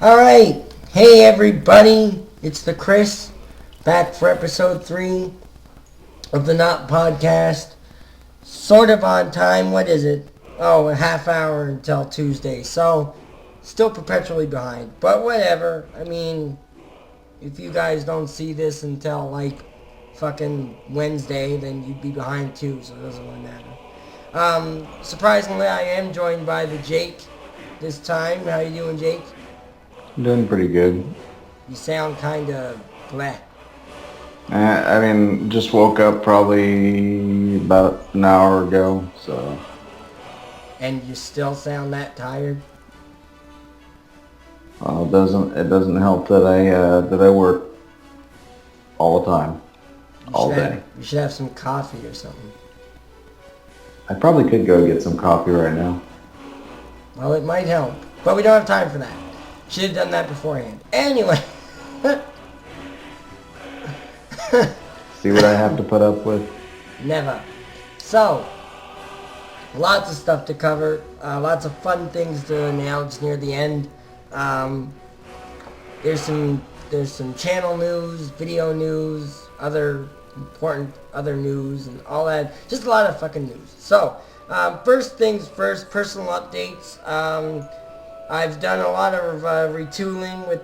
Alright, hey everybody, it's the Chris, back for episode 3 of the NotPodcast. Sort of on time, what is it? Oh, a half hour until Tuesday, so still perpetually behind. But whatever, I mean, if you guys don't see this until like fucking Wednesday, then you'd be behind too, so it doesn't really matter. Surprisingly, I am joined by the Jake this time. How you doing, Jake? I'm doing pretty good. You sound kind of bleh. Just woke up probably about an hour ago, so And you still sound that tired? it doesn't help that I work all the time, all day. You should have some coffee or something. I probably could go get some coffee right now. Well, it might help. But we don't have time for that. Should have done that beforehand. Anyway. See what I have to put up with? Never. So, lots of stuff to cover. Lots of fun things to announce near the end. There's some channel news, video news, other important news and all that. Just a lot of fucking news. So, first things first, personal updates. I've done a lot of retooling with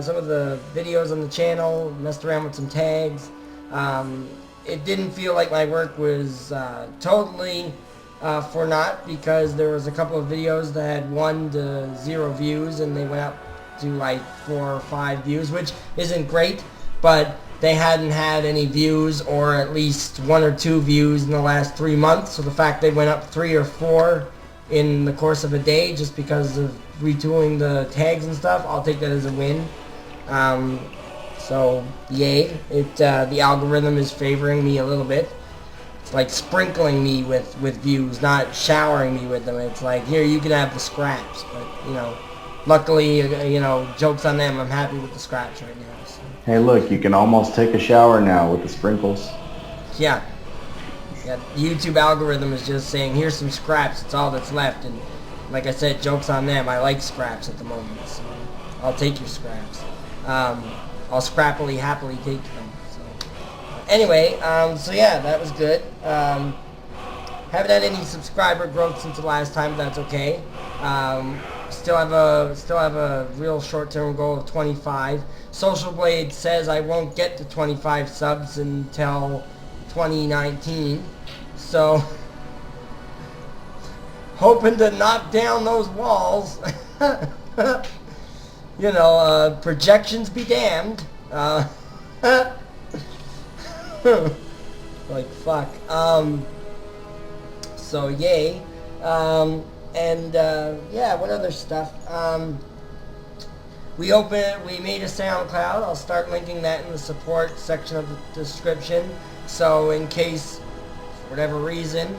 some of the videos on the channel, messed around with some tags. It didn't feel like my work was totally for naught, because there was a couple of videos that had 1 to 0 views, and they went up to like 4 or 5 views, which isn't great, but they hadn't had any views, or at least 1 or 2 views in the last 3 months. So the fact they went up 3 or 4 in the course of a day just because of retooling the tags and stuff, I'll take that as a win. So yay, the algorithm is favoring me a little bit. It's like sprinkling me with views, not showering me with them. It's like, here, you can have the scraps, but luckily, joke's on them, I'm happy with the scraps right now. So. Hey, look, you can almost take a shower now with the sprinkles. Yeah, the YouTube algorithm is just saying, here's some scraps, it's all that's left, and like I said, joke's on them, I like scraps at the moment, so I'll take your scraps. I'll scrappily, happily take them. So. Anyway, so yeah, that was good. Haven't had any subscriber growth since the last time, but that's okay. Still have a real short-term goal of 25. Social Blade says I won't get to 25 subs until 2019, so hoping to knock down those walls. Projections be damned. Like fuck. So yay. What other stuff? We made a SoundCloud. I'll start linking that in the support section of the description. So in case, for whatever reason,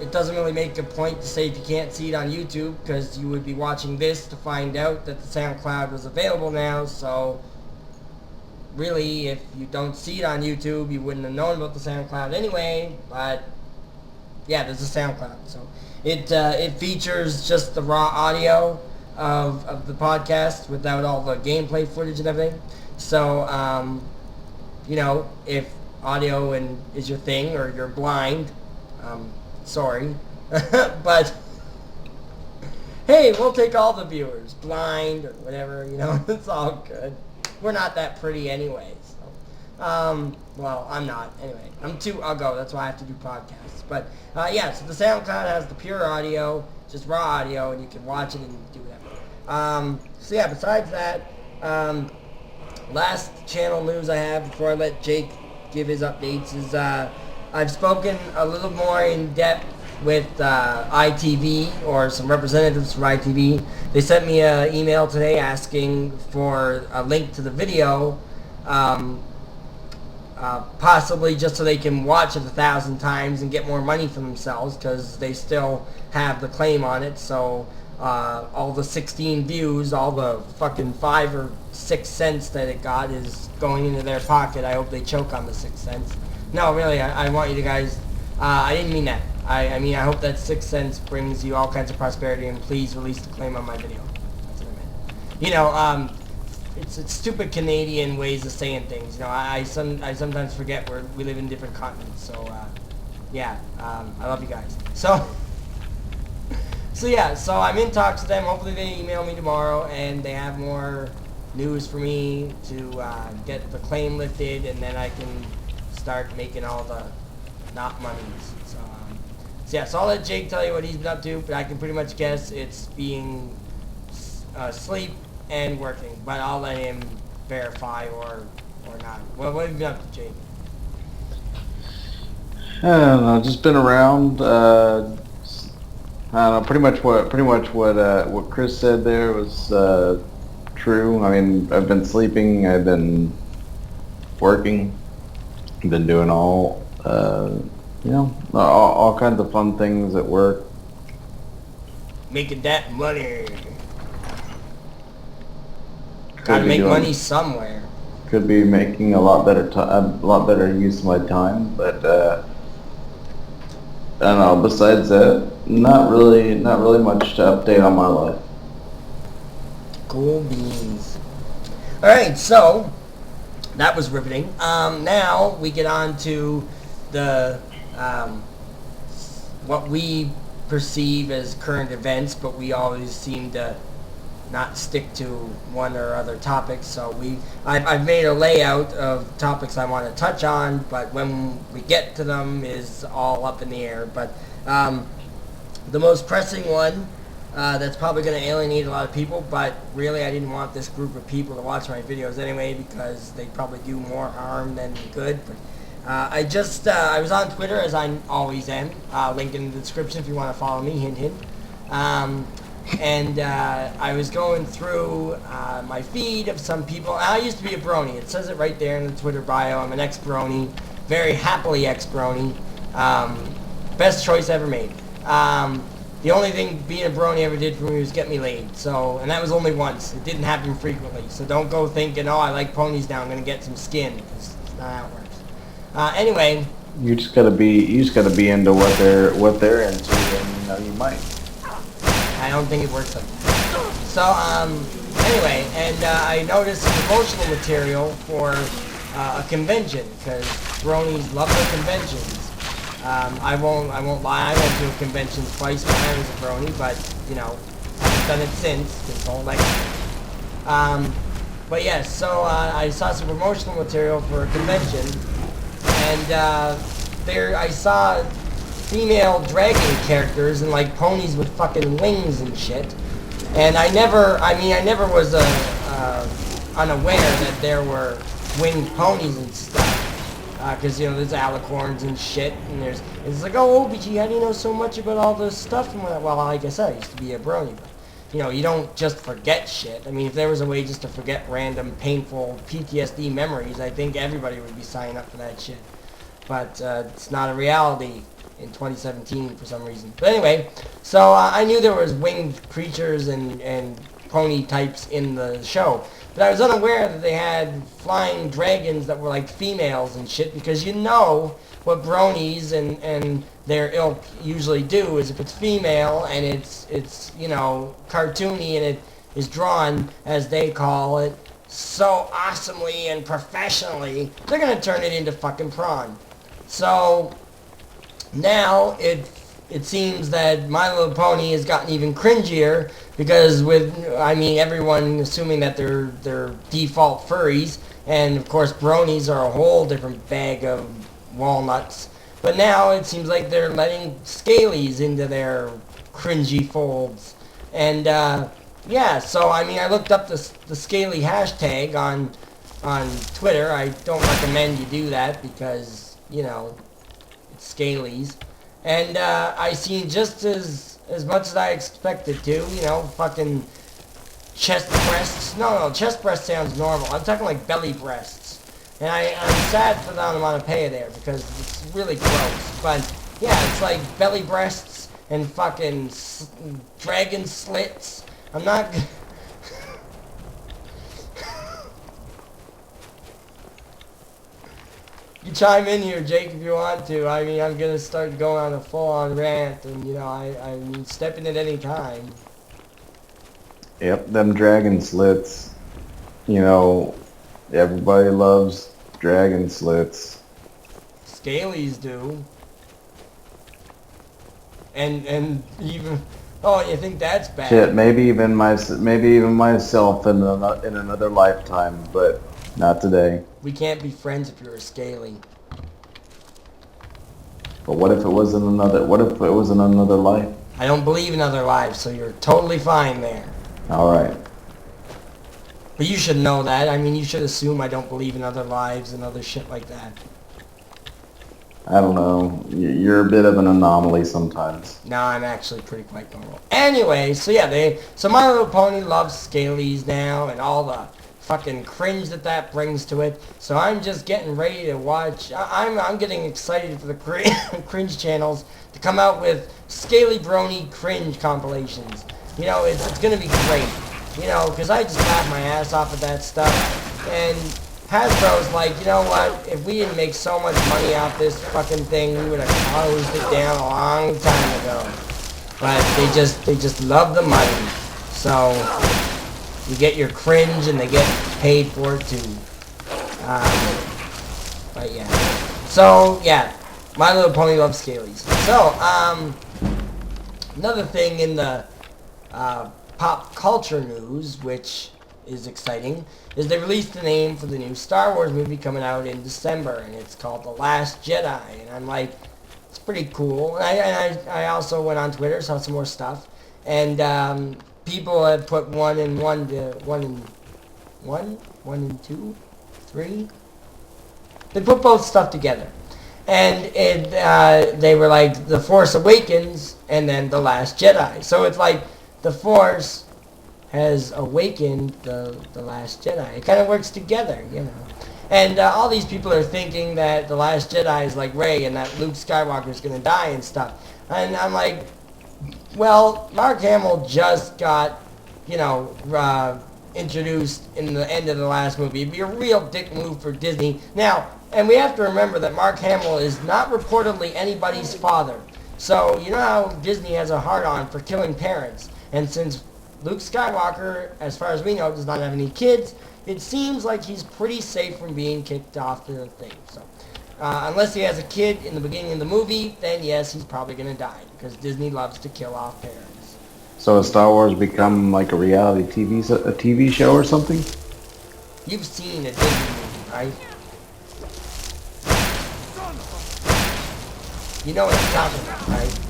it doesn't really make a point to say if you can't see it on YouTube, because you would be watching this to find out that the SoundCloud was available now. So really, if you don't see it on YouTube, you wouldn't have known about the SoundCloud anyway. But yeah, there's a SoundCloud. So it features just the raw audio of the podcast without all the gameplay footage and everything. So if audio is your thing, or you're blind, sorry, but hey, we'll take all the viewers, blind or whatever, it's all good. We're not that pretty anyway, so, well, I'm not, anyway, I'm too uggo, that's why I have to do podcasts, but, so the SoundCloud has the pure audio, just raw audio, and you can watch it and do whatever. Besides that, last channel news I have before I let Jake give his updates is, I've spoken a little more in depth with ITV, or some representatives from ITV. They sent me an email today asking for a link to the video, possibly just so they can watch it 1,000 times and get more money for themselves, because they still have the claim on it. So all the 16 views, all the fucking 5 or 6 cents that it got is going into their pocket. I hope they choke on the 6 cents. No, really, I want you to guys, I didn't mean that. I hope that 6 cents brings you all kinds of prosperity, and please release the claim on my video. That's what I meant. you know, it's stupid Canadian ways of saying things. You know, I sometimes forget we live in different continents. So, yeah, I love you guys. So, so I'm in talks with them. Hopefully they email me tomorrow and they have more news for me to get the claim lifted, and then I can start making all the not monies. So I'll let Jake tell you what he's been up to, but I can pretty much guess it's being asleep and working, but I'll let him verify or not. What have you been up to, Jake? I don't know, just been around. I don't know, pretty much what Chris said there was true. I mean, I've been sleeping, I've been working, I've been doing all all kinds of fun things at work. Making that money. Gotta make money somewhere. Could be making a lot better use of my time, but I don't know. Besides that, not really much to update on my life. Cool beans. All right, so that was riveting. Now we get on to the what we perceive as current events, but we always seem to not stick to one or other topics. So I've made a layout of topics I want to touch on, but when we get to them is all up in the air. But the most pressing one that's probably going to alienate a lot of people, but really I didn't want this group of people to watch my videos anyway because they probably do more harm than good. But I was on Twitter, as I always am. Link in the description if you want to follow me, hint hint. And I was going through my feed of some people. I used to be a brony. It says it right there in the Twitter bio. I'm an ex-brony, very happily ex-brony. Best choice ever made. The only thing being a brony ever did for me was get me laid. So, and that was only once. It didn't happen frequently. So don't go thinking, oh, I like ponies now, I'm gonna get some skin. It's not how it works. Anyway. You just gotta be into what they're into, and you might. I don't think it works like that. So, anyway, and I noticed some promotional material for a convention, because bronies love their conventions. I won't lie, I went to a convention twice when I was a brony, but, haven't done it since, because don't like it. But yes, so I saw some promotional material for a convention, and there I saw female dragon characters and like ponies with fucking wings and shit. And I never was unaware that there were winged ponies and stuff. Because, there's alicorns and shit, and it's like, oh, OBG, how do you know so much about all this stuff? And well, like I said, I used to be a brony, but, you don't just forget shit. I mean, if there was a way just to forget random, painful PTSD memories, I think everybody would be signing up for that shit. But it's not a reality in 2017 for some reason. But anyway, so I knew there was winged creatures and pony types in the show. But I was unaware that they had flying dragons that were like females and shit, because what bronies and their ilk usually do is if it's female and it's cartoony and it is drawn, as they call it, so awesomely and professionally, they're gonna turn it into fucking prawn. So now it seems that My Little Pony has gotten even cringier, because everyone assuming that they're default furries, and of course bronies are a whole different bag of walnuts. But now it seems like they're letting scalies into their cringy folds. And so I looked up the scaly hashtag on Twitter. I don't recommend you do that because it's scalies. And I seen just as much as I expected to, fucking chest breasts. No, chest breast sounds normal. I'm talking like belly breasts. And I'm sad for the onomatopoeia there, because it's really gross. But yeah, it's like belly breasts and fucking dragon slits. I'm not... You chime in here, Jake, if you want to. I'm gonna start going on a full-on rant, and I'm stepping at any time. Yep, them dragon slits. You know, everybody loves dragon slits. Scalies do. And even... Oh, you think that's bad? Shit, maybe even myself in another lifetime, but not today. We can't be friends if you're a scaly. But what if it was in another life? I don't believe in other lives, so you're totally fine there. All right. But you should know that. I mean, you should assume I don't believe in other lives and other shit like that. I don't know. You're a bit of an anomaly sometimes. No, I'm actually quite normal. Anyway, so yeah, so My Little Pony loves Scalies now and all the fucking cringe that brings to it. So I'm just getting ready to watch. I'm getting excited for the cringe channels to come out with Scaly Brony cringe compilations. You know, it's gonna be great. You know, because I just laughed my ass off at that stuff. And Hasbro's like, you know what? If we didn't make so much money off this fucking thing, we would have closed it down a long time ago. But they just love the money. So you get your cringe, and they get paid for it too. But yeah. So yeah, My Little Pony loves Scalies. So another thing in the pop culture news, which is exciting, is they released the name for the new Star Wars movie coming out in December, and it's called The Last Jedi. And I'm like, it's pretty cool. And I also went on Twitter, saw some more stuff, and people had put 1 and 2, 3. They put both stuff together, and they were like The Force Awakens and then The Last Jedi. So it's like the Force has awakened the Last Jedi. It kind of works together, you know. And all these people are thinking that the Last Jedi is like Rey and that Luke Skywalker is going to die and stuff. And I'm like, well, Mark Hamill just got, you know, introduced in the end of the last movie. It'd be a real dick move for Disney. Now, and we have to remember that Mark Hamill is not reportedly anybody's father. So, you know how Disney has a hard-on for killing parents. And since Luke Skywalker, as far as we know, does not have any kids, it seems like he's pretty safe from being kicked off the thing. So, unless he has a kid in the beginning of the movie, then yes, he's probably going to die, because Disney loves to kill off parents. So has Star Wars become like a reality TV show or something? You've seen a Disney movie, right? You know what I'm talking about, right?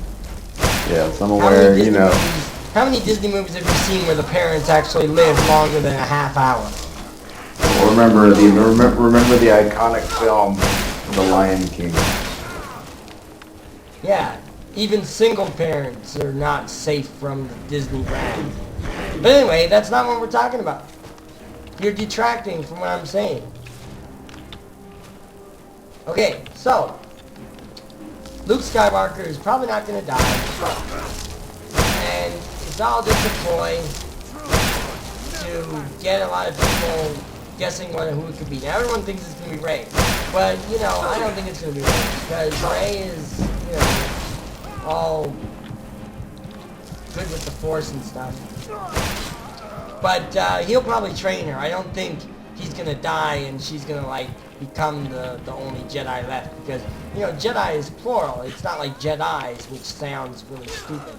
Yes, I'm aware, you know. How many Disney movies have you seen where the parents actually live longer than a half hour? Well, remember the iconic film, The Lion King. Yeah, even single parents are not safe from the Disney brand. But anyway, that's not what we're talking about. You're detracting from what I'm saying. Okay, so Luke Skywalker is probably not going to die. And it's all just a ploy to get a lot of people guessing who it could be. Now everyone thinks it's going to be Rey, but you know, I don't think it's going to be Rey, because Rey is, you know, all good with the Force and stuff. But he'll probably train her. I don't think he's going to die and she's going to like become the only Jedi left, because, you know, Jedi is plural. It's not like Jedis, which sounds really stupid.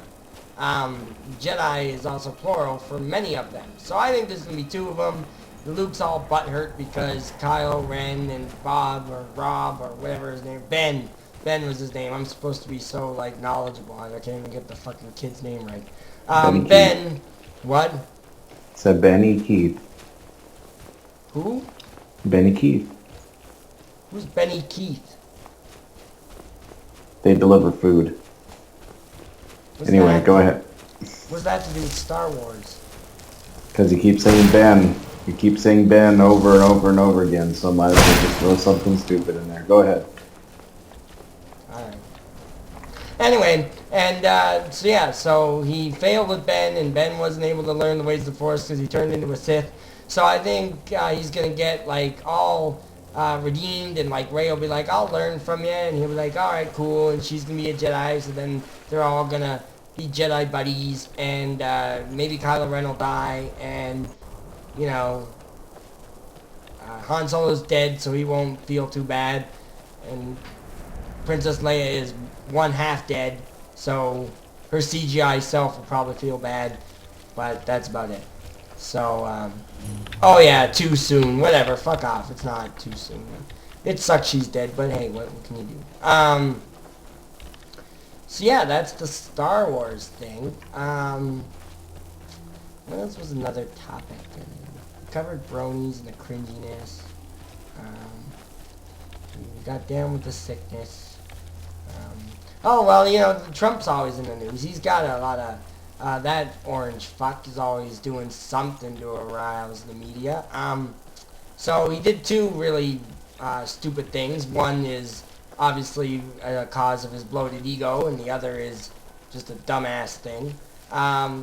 Jedi is also plural for many of them. So I think there's going to be 2 of them. Luke's all butthurt because Kyle, Ren, and Bob, or Rob, or whatever his name, Ben was his name. I'm supposed to be so, like, knowledgeable. I can't even get the fucking kid's name right. Ben, what? Said Benny Keith. Who? Benny Keith. Who's Benny Keith? They deliver food. Anyway, go ahead. What's that to do with Star Wars? Because he keeps saying Ben. You keep saying Ben over and over and over again, so I might as well just throw something stupid in there. Go ahead. Alright. Anyway, and so yeah, so he failed with Ben, and Ben wasn't able to learn the ways of the Force because he turned into a Sith. So I think he's going to get like all redeemed, and like Rey will be like, I'll learn from you, and he'll be like, alright, cool, and she's going to be a Jedi, so then they're all going to be Jedi buddies, and maybe Kylo Ren will die, and, you know, Han Solo's dead, so he won't feel too bad, and Princess Leia is one half dead, so her CGI self will probably feel bad, but that's about it. So, oh yeah, too soon, whatever, fuck off, it's not too soon. It sucks she's dead, but hey, what can you do? So yeah, that's the Star Wars thing. What else was another topic? We covered bronies and the cringiness. We got down with the sickness. Oh, well, you know, Trump's always in the news. He's got a lot of, that orange fuck is always doing something to arouse the media. So he did two really stupid things. One is obviously a cause of his bloated ego, and the other is just a dumbass thing.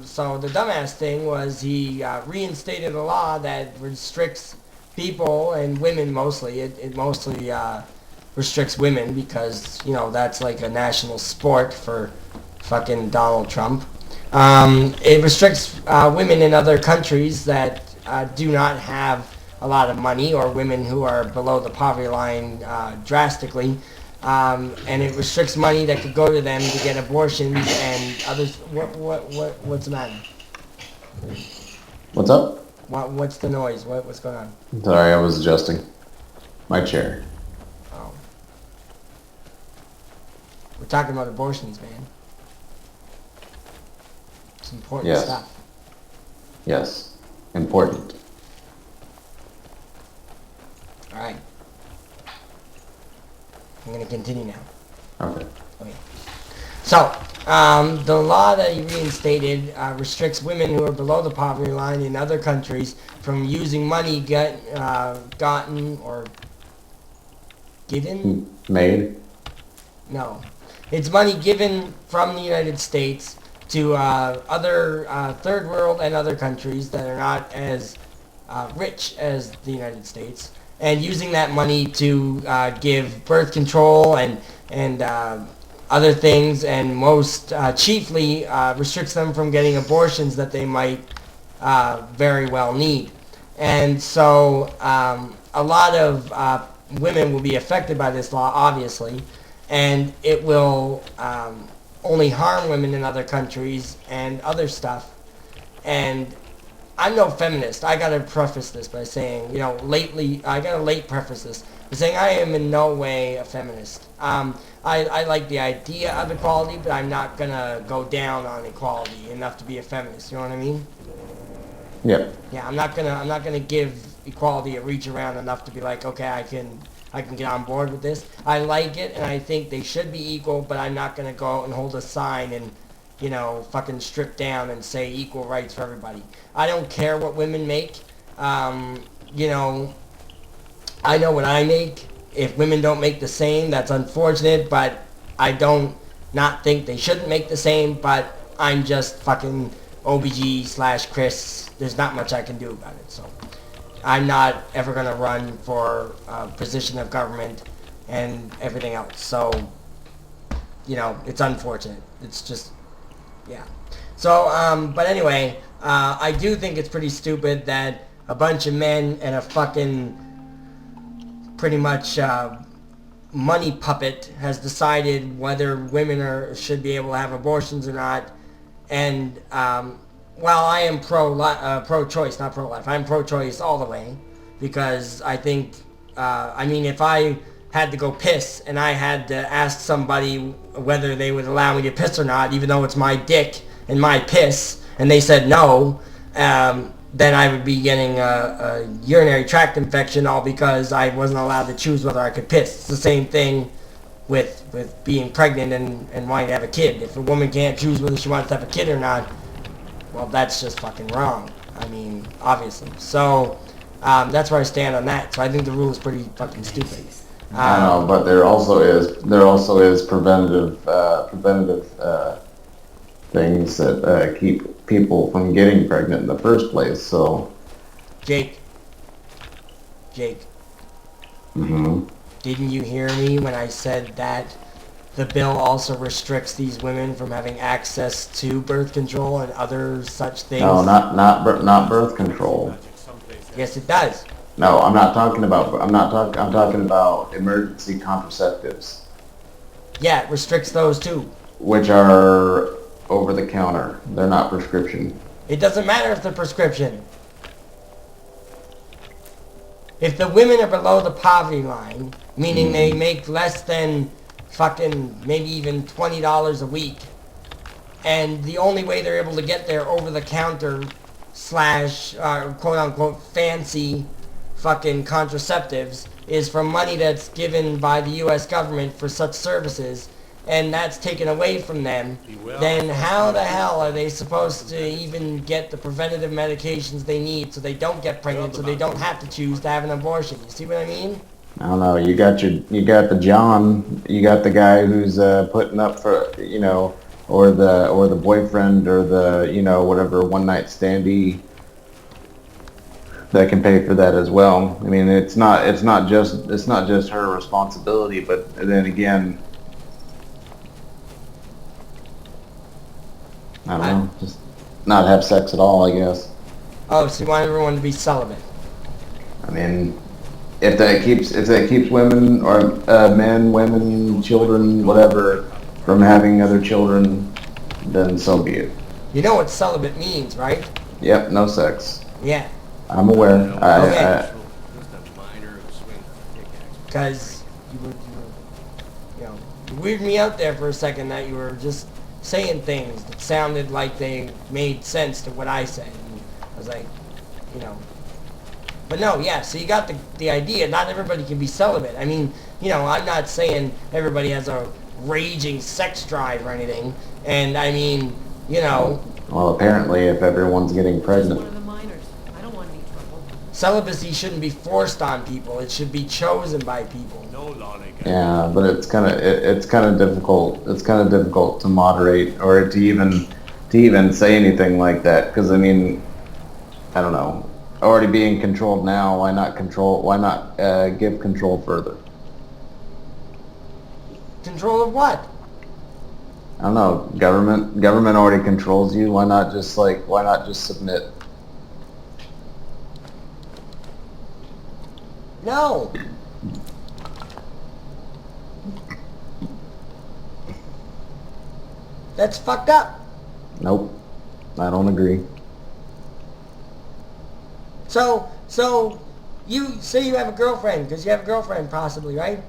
So the dumbass thing was he reinstated a law that restricts people, and women mostly. It mostly restricts women because, you know, that's like a national sport for fucking Donald Trump. It restricts women in other countries that do not have a lot of money, or women who are below the poverty line drastically. And it restricts money that could go to them to get abortions and others. What's the matter? What's up? What's the noise? What's going on? Sorry, I was adjusting my chair. Oh. We're talking about abortions, man. It's important stuff. Yes. Important. Alright. I'm going to continue now. Okay. So, the law that he reinstated restricts women who are below the poverty line in other countries from using money gotten or given? Made? No. It's money given from the United States to other third world and other countries that are not as rich as the United States, and using that money to give birth control and other things, and most chiefly restricts them from getting abortions that they might very well need. And so a lot of women will be affected by this law, obviously, and it will only harm women in other countries and other stuff. And I'm no feminist. I gotta preface this by saying, you know, preface this by saying I am in no way a feminist. I like the idea of equality, but I'm not gonna go down on equality enough to be a feminist. You know what I mean? Yeah. Yeah, I'm not gonna give equality a reach around enough to be like, okay, I can get on board with this. I like it, and I think they should be equal, but I'm not gonna go out and hold a sign and, you know, fucking strip down and say equal rights for everybody. I don't care what women make. You know, I know what I make. If women don't make the same, that's unfortunate, but I don't not think they shouldn't make the same, but I'm just fucking OBG/Chris. There's not much I can do about it, so I'm not ever going to run for a position of government and everything else. So, you know, it's unfortunate. It's just, yeah. So, but anyway, I do think it's pretty stupid that a bunch of men and a fucking pretty much money puppet has decided whether women should be able to have abortions or not. And while I am pro-choice, not pro-life, I'm pro-choice all the way, because I think, I mean, if I had to go piss and I had to ask somebody whether they would allow me to piss or not, even though it's my dick and my piss, and they said no, then I would be getting a urinary tract infection, all because I wasn't allowed to choose whether I could piss. It's the same thing with being pregnant and wanting to have a kid. If a woman can't choose whether she wants to have a kid or not, well, that's just fucking wrong. I mean, obviously. So that's where I stand on that. So I think the rule is pretty fucking stupid. I know, but there also is preventative things that keep people from getting pregnant in the first place. So, Jake. Mm-hmm. Didn't you hear me when I said that the bill also restricts these women from having access to birth control and other such things. No, not birth control. Yes, it does. No, I'm talking about emergency contraceptives. Yeah, it restricts those too. Which are over the counter. They're not prescription. It doesn't matter if they're prescription. If the women are below the poverty line, meaning they make less than fucking maybe even $20 a week, and the only way they're able to get there over the counter slash quote unquote fancy fucking contraceptives is from money that's given by the U.S. government for such services, and that's taken away from them, then how the hell are they supposed to even get the preventative medications they need so they don't get pregnant, so they don't have to choose to have an abortion? You see what I mean? I don't know. You got the John. You got the guy who's putting up for, you know, or the boyfriend or the, you know, whatever one night standee that can pay for that as well. I mean, it's not just her responsibility, but then again, I don't know, just not have sex at all, I guess. Oh, so you want everyone to be celibate? I mean, if that keeps women or men, women, children, whatever, from having other children, then so be it. You know what celibate means, right? Yep, no sex. Yeah. I'm aware. Okay. Because you weirded me out there for a second that you were just saying things that sounded like they made sense to what I said. And I was like, you know. But no, yeah, so you got the idea. Not everybody can be celibate. I mean, you know, I'm not saying everybody has a raging sex drive or anything. And I mean, you know. Well, apparently if everyone's getting pregnant. Celibacy shouldn't be forced on people. It should be chosen by people. Yeah, but it's kind of difficult. It's kind of difficult to moderate or to even say anything like that. Because I mean, I don't know. Already being controlled now. Why not control? Why not give control further? Control of what? I don't know. Government already controls you. Why not just submit? No. That's fucked up. Nope. I don't agree. So you say you have a girlfriend, because you have a girlfriend possibly, right?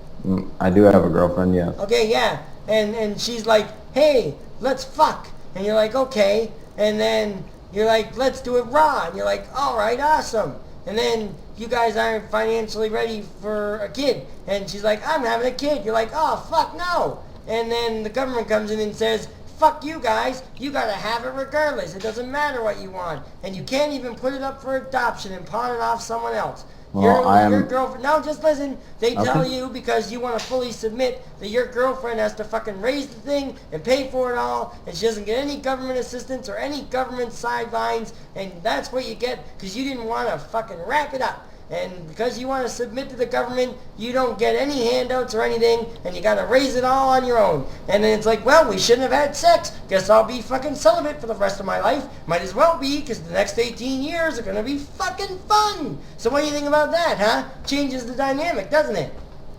I do have a girlfriend, yes. Okay, yeah. And she's like, hey, let's fuck. And you're like, okay. And then you're like, let's do it raw. And you're like, all right, awesome. And then you guys aren't financially ready for a kid. And she's like, I'm having a kid. You're like, oh, fuck no. And then the government comes in and says, fuck you guys. You gotta have it regardless. It doesn't matter what you want. And you can't even put it up for adoption and pawn it off someone else. Well, your girlfriend, no, just listen. They tell you, because you want to fully submit, that your girlfriend has to fucking raise the thing and pay for it all, and she doesn't get any government assistance or any government sidelines, and that's what you get because you didn't want to fucking wrap it up. And because you want to submit to the government, you don't get any handouts or anything, and you got to raise it all on your own. And then it's like, well, we shouldn't have had sex. Guess I'll be fucking celibate for the rest of my life. Might as well be, because the next 18 years are going to be fucking fun. So what do you think about that, huh? Changes the dynamic, doesn't it?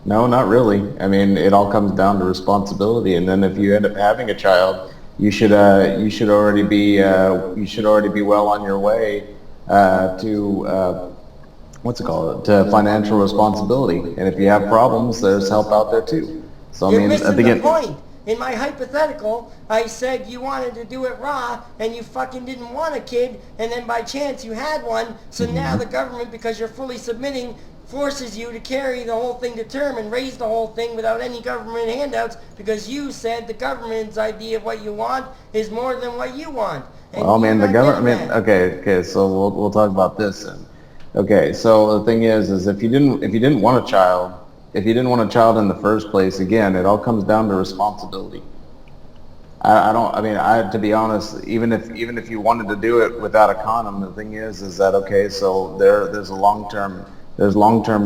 No, not really. I mean, it all comes down to responsibility, and then if you end up having a child, you should already be well on your way to to financial responsibility. And if you have problems, there's help out there too. So You're missing the point. In my hypothetical, I said you wanted to do it raw, and you fucking didn't want a kid, and then by chance you had one, so now the government, because you're fully submitting, forces you to carry the whole thing to term and raise the whole thing without any government handouts, because you said the government's idea of what you want is more than what you want. And well, man, the government. Okay. So we'll talk about this then. Okay, so the thing is if you didn't want a child, if you didn't want a child in the first place, again, it all comes down to responsibility. To be honest, even if you wanted to do it without a condom, the thing is that okay, so there's long-term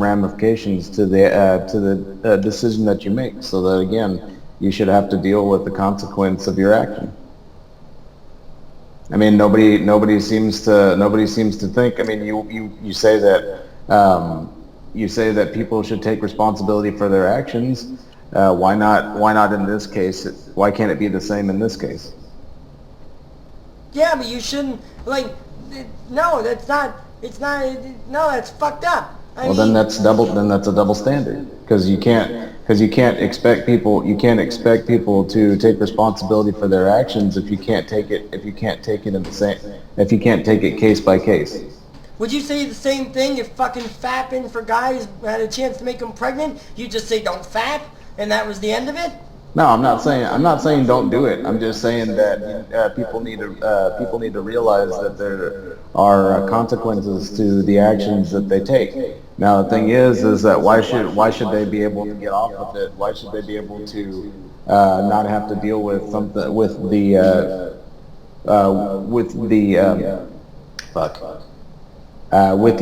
ramifications to the decision that you make. So that again, you should have to deal with the consequence of your action. I mean, nobody seems to think. I mean, you say that people should take responsibility for their actions. Why not in this case? Why can't it be the same in this case? Yeah, but you shouldn't, like, no, that's not, it's not, no, that's fucked up. Then that's a double standard, because you can't expect people to take responsibility for their actions if you can't take it case by case. Would you say the same thing if fucking fapping for guys had a chance to make them pregnant? You just say don't fap, and that was the end of it? No, I'm not saying don't do it. I'm just saying that people need to realize that there are consequences to the actions that they take. Now the thing is that why should they be able to get off with it? Why should they be able to not have to deal with something with the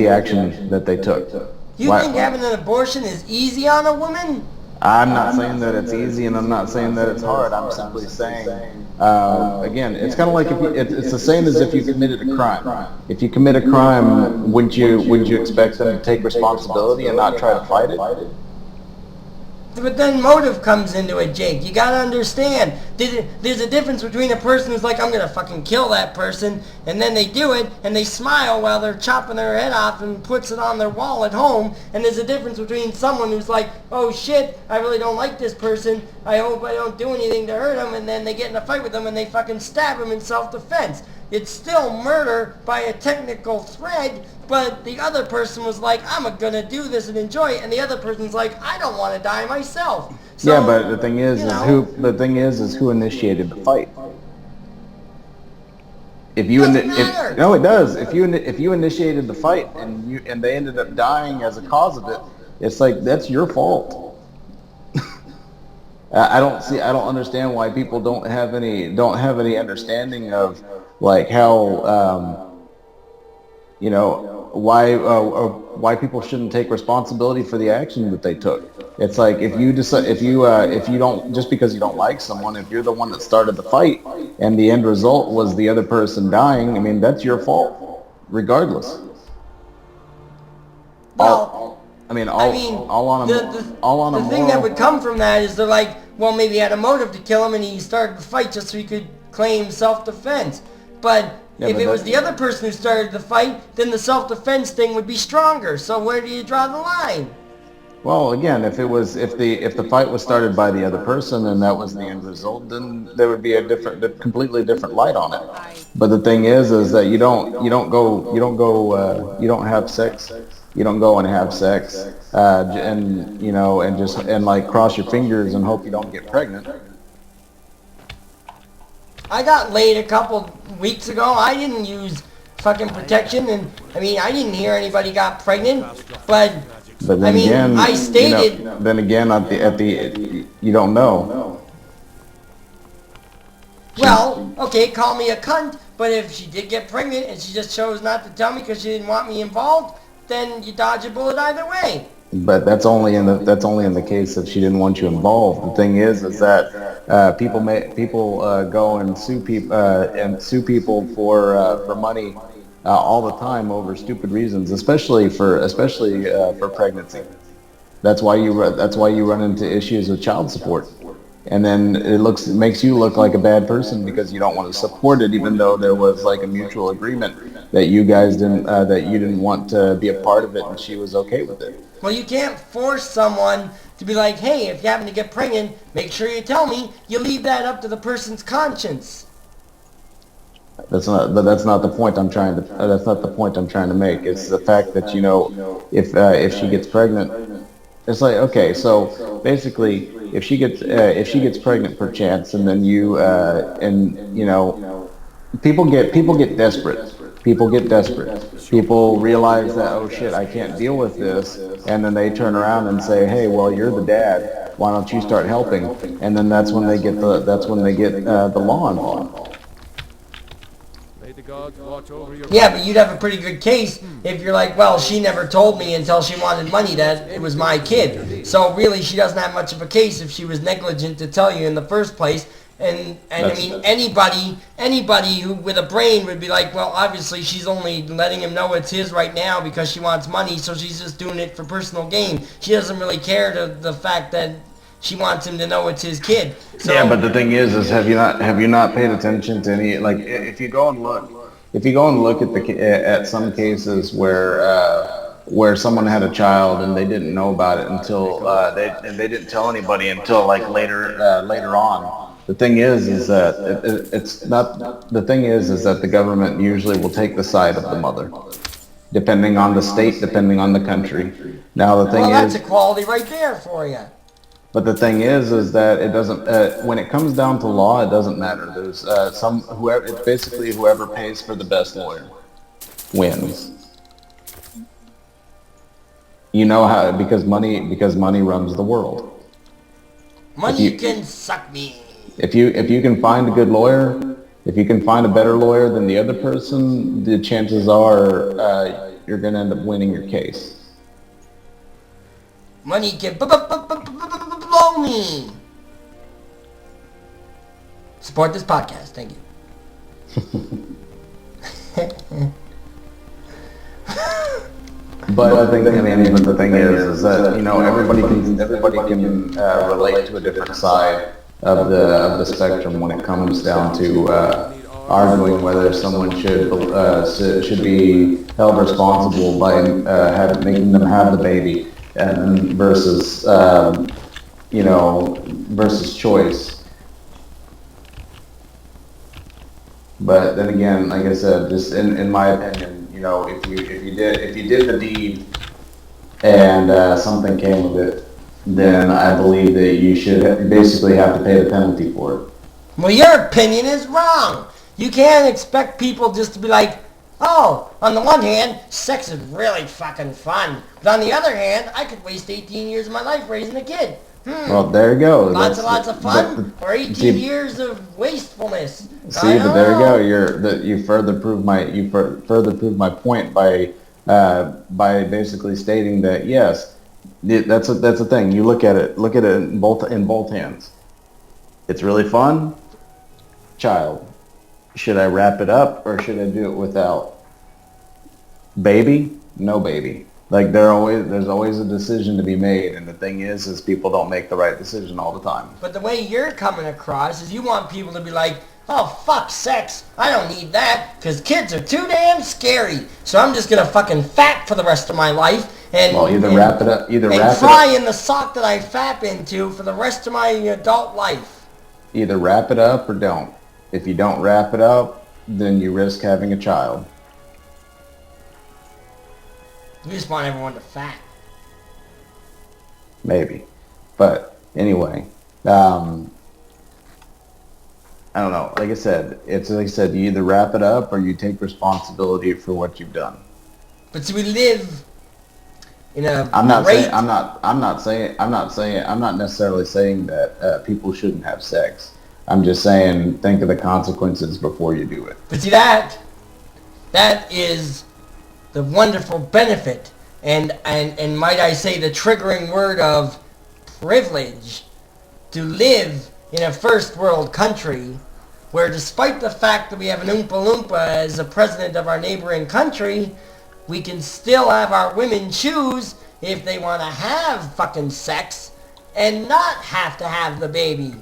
action that they took? You think having an abortion is easy on a woman? I'm not saying that it's easy, and I'm not saying that it's hard. I'm simply saying, again, it's kind of like it's the same as if you committed a crime. If you commit a crime, wouldn't you expect them to take responsibility and not try to fight it? But then motive comes into it, Jake. You gotta understand. There's a difference between a person who's like, I'm gonna fucking kill that person, and then they do it, and they smile while they're chopping their head off and puts it on their wall at home, and there's a difference between someone who's like, oh shit, I really don't like this person, I hope I don't do anything to hurt him, and then they get in a fight with them and they fucking stab him in self-defense. It's still murder by a technical thread, but the other person was like, I'm gonna do this and enjoy it, and the other person's like, I don't want to die myself. So, yeah, but the thing is who initiated the fight. No, it does. If you initiated the fight and they ended up dying as a cause of it, it's like that's your fault. I don't understand why people don't have any understanding of like how why people shouldn't take responsibility for the action that they took. It's like if you don't, just because you don't like someone, if you're the one that started the fight and the end result was the other person dying, I mean that's your fault, regardless. Well, the thing that would come from that is they're like, well, maybe he had a motive to kill him and he started the fight just so he could claim self-defense. But if it was the other person who started the fight, then the self-defense thing would be stronger. So where do you draw the line? Well, again, if the fight was started by the other person and that was the end result, then there would be a completely different light on it. But the thing is that you don't have sex. You don't go and have sex, and like cross your fingers and hope you don't get pregnant. I got laid a couple weeks ago. I didn't use fucking protection, and I mean, I didn't hear anybody got pregnant, but then I mean, again, I stated. Then again, at the you don't know. Well, okay, call me a cunt, but if she did get pregnant and she just chose not to tell me because she didn't want me involved, then you dodge a bullet either way. But that's only in the case if she didn't want you involved. The thing is that people go and sue people for money all the time over stupid reasons, especially for pregnancy. That's why you run into issues with child support, and then it makes you look like a bad person because you don't want to support it, even though there was like a mutual agreement that you guys didn't want to be a part of it, and she was okay with it. Well, you can't force someone to be like, hey, if you happen to get pregnant, make sure you tell me. You leave that up to the person's conscience. That's not the point I'm trying to make. It's the fact that if she gets pregnant, it's like, okay, so basically if she gets pregnant per chance, and then people get desperate. People realize that, oh shit, I can't deal with this, and then they turn around and say, hey, well, you're the dad, why don't you start helping? And then that's when they get the law involved. Yeah, but you'd have a pretty good case if you're like, well, she never told me until she wanted money that it was my kid. So really, she doesn't have much of a case if she was negligent to tell you in the first place. And I mean, anybody who with a brain would be like, well, obviously she's only letting him know it's his right now because she wants money, so she's just doing it for personal gain. She doesn't really care to the fact that she wants him to know it's his kid. So, yeah, but the thing is have you not paid attention to any, like, if you go and look at some cases where someone had a child and they didn't know about it until they didn't tell anybody until like later on. The thing is that it's not. The thing is that the government usually will take the side of the mother, depending on the state, depending on the country. Now the thing that's equality right there for you. But the thing is that it doesn't. When it comes down to law, it doesn't matter. There's whoever. It's basically whoever pays for the best lawyer wins. You know how, because money runs the world. Money can suck me. If you can find a good lawyer, if you can find a better lawyer than the other person, the chances are you're going to end up winning your case. Money can blow me. Support this podcast. Thank you. But the thing is that, you know, everybody can relate to a different side of the spectrum when it comes down to arguing whether someone should be held responsible by making them have the baby, and versus versus choice. But then again, like I said, just in my opinion, you know, if you did the deed and something came of it, then I believe that you should basically have to pay the penalty for it. Well, your opinion is wrong. You can't expect people just to be like, oh, on the one hand, sex is really fucking fun. But on the other hand, I could waste 18 years of my life raising a kid. Well, there you go. Lots of fun, or 18 years of wastefulness. See, but there you go. You further prove my point by basically stating that yes, that's a thing. You look at it in both hands. It's really fun. Child, should I wrap it up or should I do it without? Baby, no baby. Like there's always a decision to be made, and the thing is people don't make the right decision all the time. But the way you're coming across is you want people to be like, oh, fuck sex. I don't need that, because kids are too damn scary. So I'm just going to fucking fap for the rest of my life. And wrap it up. And cry in the sock that I fap into for the rest of my adult life. Either wrap it up or don't. If you don't wrap it up, then you risk having a child. You just want everyone to fap. Maybe. But anyway, I don't know. Like I said, you either wrap it up or you take responsibility for what you've done. But see, we live in a I'm not necessarily saying that people shouldn't have sex. I'm just saying think of the consequences before you do it. But see, that is the wonderful benefit and might I say the triggering word of privilege to live in a first world country where, despite the fact that we have an Oompa Loompa as the president of our neighboring country, we can still have our women choose if they want to have fucking sex and not have to have the baby.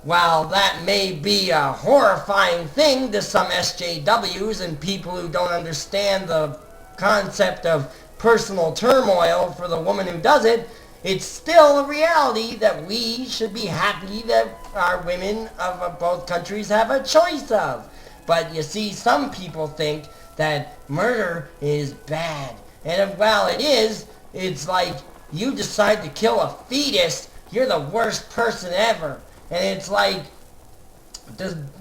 While that may be a horrifying thing to some SJWs and people who don't understand the concept of personal turmoil for the woman who does it, it's still a reality that we should be happy that our women of both countries have a choice of. But you see, some people think that murder is bad. And while it is, it's like you decide to kill a fetus, you're the worst person ever. And it's like,